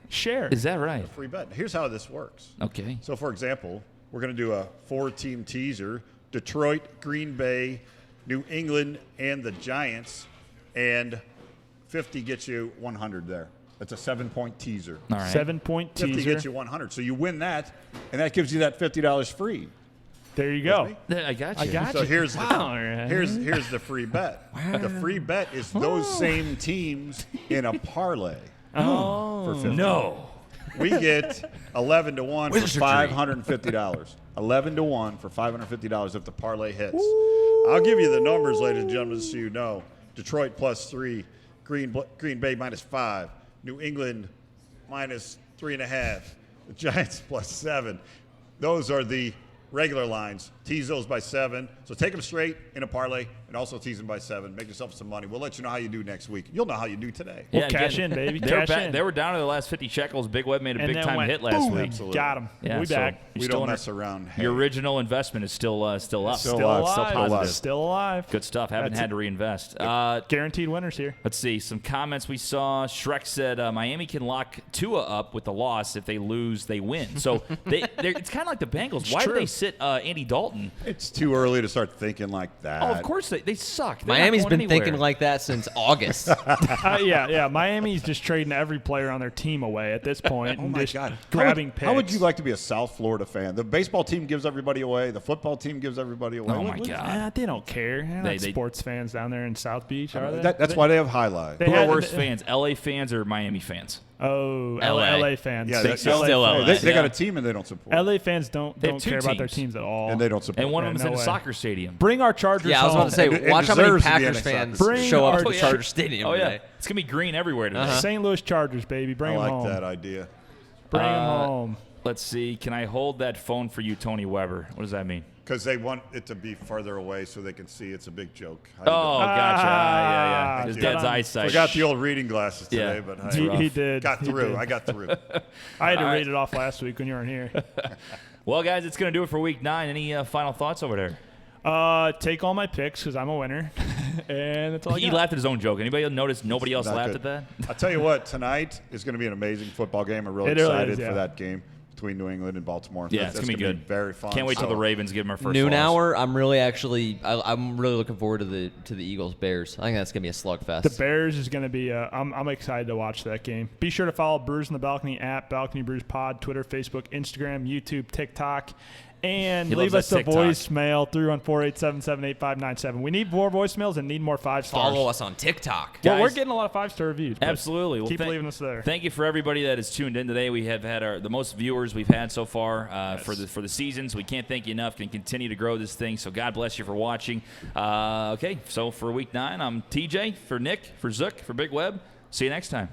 Speaker 2: share.
Speaker 1: Is that right?
Speaker 3: Free bet. Here's how this works.
Speaker 1: Okay.
Speaker 3: So, for example, we're going to do a 4-team teaser: Detroit, Green Bay, New England, and the Giants. And 50 gets you 100 there. That's a 7-point teaser.
Speaker 1: All right.
Speaker 2: 7-point
Speaker 3: 50
Speaker 2: teaser.
Speaker 3: gets you 100. So you win that, and that gives you that $50 free.
Speaker 2: There you go.
Speaker 3: With
Speaker 1: I got you.
Speaker 2: I got
Speaker 3: So
Speaker 2: you.
Speaker 3: here's
Speaker 2: All right.
Speaker 3: here's the free bet. The free bet is those same teams in a parlay. For 50.
Speaker 1: No.
Speaker 3: We get 11 to 1 for $550. 11 to 1 for $550 if the parlay hits. I'll give you the numbers, ladies and gentlemen, so you know. Detroit plus 3, Green Bay minus 5, New England minus 3.5, the Giants plus 7. Those are the regular lines. Tease those by 7. So take them straight in a parlay and also tease them by 7. Make yourself some money. We'll let you know how you do next week. You'll know how you do today.
Speaker 2: We'll cash in, baby. Cash in.
Speaker 1: They were down to the last 50 shekels. Big Web made a
Speaker 2: And
Speaker 1: big
Speaker 2: then
Speaker 1: time
Speaker 2: went
Speaker 1: hit last
Speaker 2: boom.
Speaker 1: week.
Speaker 3: Absolutely.
Speaker 2: Got him.
Speaker 1: Yeah,
Speaker 2: we
Speaker 1: so
Speaker 2: back.
Speaker 1: you're
Speaker 3: We
Speaker 1: still
Speaker 3: don't
Speaker 1: in
Speaker 3: mess around. Hey.
Speaker 1: Your original investment is still up.
Speaker 3: Still
Speaker 2: Still
Speaker 3: alive.
Speaker 2: alive.
Speaker 3: Still alive.
Speaker 2: Still alive.
Speaker 1: Good stuff. Haven't
Speaker 2: That's
Speaker 1: had
Speaker 2: it.
Speaker 1: to reinvest.
Speaker 2: Guaranteed winners here.
Speaker 1: Let's see. Some comments we saw. Shrek said Miami can lock Tua up with the loss. If they lose, they win. So it's kind of like the Bengals. Why do
Speaker 2: true.
Speaker 1: they sit Andy Dalton?
Speaker 3: It's too early to start thinking like that.
Speaker 1: Oh, of course they suck. They're not
Speaker 4: Miami's
Speaker 1: going
Speaker 4: been
Speaker 1: anywhere.
Speaker 4: thinking like that since August.
Speaker 2: Yeah. Miami's just trading every player on their team away at this point.
Speaker 3: Oh
Speaker 2: and
Speaker 3: my
Speaker 2: just
Speaker 3: God!
Speaker 2: grabbing picks.
Speaker 3: How would you like to be a South Florida fan? The baseball team gives everybody away. The football team gives everybody away.
Speaker 1: Oh my God.
Speaker 2: They don't care. They're not
Speaker 1: They-
Speaker 2: sports fans down there in South Beach, are they?
Speaker 3: That's why they have highlight.
Speaker 2: They
Speaker 1: Who are
Speaker 2: had-
Speaker 1: worse fans, LA fans or Miami fans?
Speaker 2: Oh,
Speaker 4: LA.
Speaker 2: LA fans.
Speaker 3: Yeah,
Speaker 2: Big
Speaker 3: that's
Speaker 2: LA
Speaker 4: still
Speaker 2: fans.
Speaker 4: LA.
Speaker 3: They got a team and they don't support.
Speaker 2: LA fans don't
Speaker 1: They have two
Speaker 2: care about their
Speaker 1: teams.
Speaker 2: teams at all.
Speaker 3: And they don't support.
Speaker 1: And one of
Speaker 2: Yeah,
Speaker 1: them's
Speaker 2: no
Speaker 1: in a
Speaker 2: way.
Speaker 1: soccer stadium.
Speaker 2: Bring our Chargers
Speaker 4: Yeah, I was
Speaker 2: home.
Speaker 4: about to say,
Speaker 3: And
Speaker 4: watch how many
Speaker 3: deserves to be
Speaker 4: Packers
Speaker 3: in
Speaker 4: fans
Speaker 2: Bring
Speaker 4: show up
Speaker 2: our-
Speaker 4: to the Charger Stadium
Speaker 1: Oh, yeah.
Speaker 4: today.
Speaker 1: It's going to be green everywhere today.
Speaker 2: St. Louis Chargers, baby. Bring
Speaker 3: I
Speaker 2: them
Speaker 3: like
Speaker 2: home.
Speaker 3: that idea.
Speaker 2: Bring them home.
Speaker 1: Let's see. Can I hold that phone for you, Tony Weber? What does that mean?
Speaker 3: Because they want it to be further away so they can see it's a big joke. How
Speaker 1: Oh,
Speaker 3: you
Speaker 1: gotcha.
Speaker 2: Ah,
Speaker 1: Yeah. His
Speaker 2: get
Speaker 1: dad's
Speaker 2: on.
Speaker 1: eyesight.
Speaker 3: Forgot the old reading glasses
Speaker 1: Yeah.
Speaker 3: today, but
Speaker 1: It's
Speaker 3: hey,
Speaker 1: rough.
Speaker 2: He did.
Speaker 3: got
Speaker 2: He
Speaker 3: through.
Speaker 2: did.
Speaker 3: I got through.
Speaker 2: I had to
Speaker 1: All right.
Speaker 2: read it off last week when you weren't here.
Speaker 1: Well, guys, it's going to do it for week 9. Any final thoughts over there?
Speaker 2: Take all my picks because I'm a winner, and that's all I
Speaker 1: He
Speaker 2: got.
Speaker 1: laughed at his own joke. Anybody notice nobody else
Speaker 3: Not
Speaker 1: laughed
Speaker 3: good.
Speaker 1: at that?
Speaker 3: I'll tell you what, tonight is going to be an amazing football game. I'm really
Speaker 2: It really
Speaker 3: excited
Speaker 2: is, yeah.
Speaker 3: for that game between New England and Baltimore.
Speaker 1: Yeah,
Speaker 3: That's
Speaker 1: it's going to be
Speaker 3: gonna
Speaker 1: good.
Speaker 3: Very fun.
Speaker 1: Can't wait till
Speaker 3: So-
Speaker 1: the Ravens give them our first
Speaker 4: Noon
Speaker 1: loss.
Speaker 4: hour. I'm really looking forward to the Eagles Bears. I think that's gonna be a slugfest.
Speaker 2: The Bears is going to be. I'm excited to watch that game. Be sure to follow Brews in the Balcony at Balcony Brews Pod, Twitter, Facebook, Instagram, YouTube, TikTok, and
Speaker 1: He
Speaker 2: leave
Speaker 1: loves
Speaker 2: us
Speaker 1: that
Speaker 2: a
Speaker 1: TikTok.
Speaker 2: voicemail through on 487-78597. We need more voicemails and need more 5 stars.
Speaker 4: Follow us on TikTok.
Speaker 2: Well, we're
Speaker 1: Guys.
Speaker 2: getting a lot of 5-star reviews. but
Speaker 1: Absolutely. Well,
Speaker 2: keep leaving us there.
Speaker 1: Thank you for everybody that has tuned in today. We have had the most viewers we've had so far for the seasons. We can't thank you enough. Can continue to grow this thing. So God bless you for watching. Okay, so for week 9, I'm TJ, for Nick, for Zook, for Big Web. See you next time.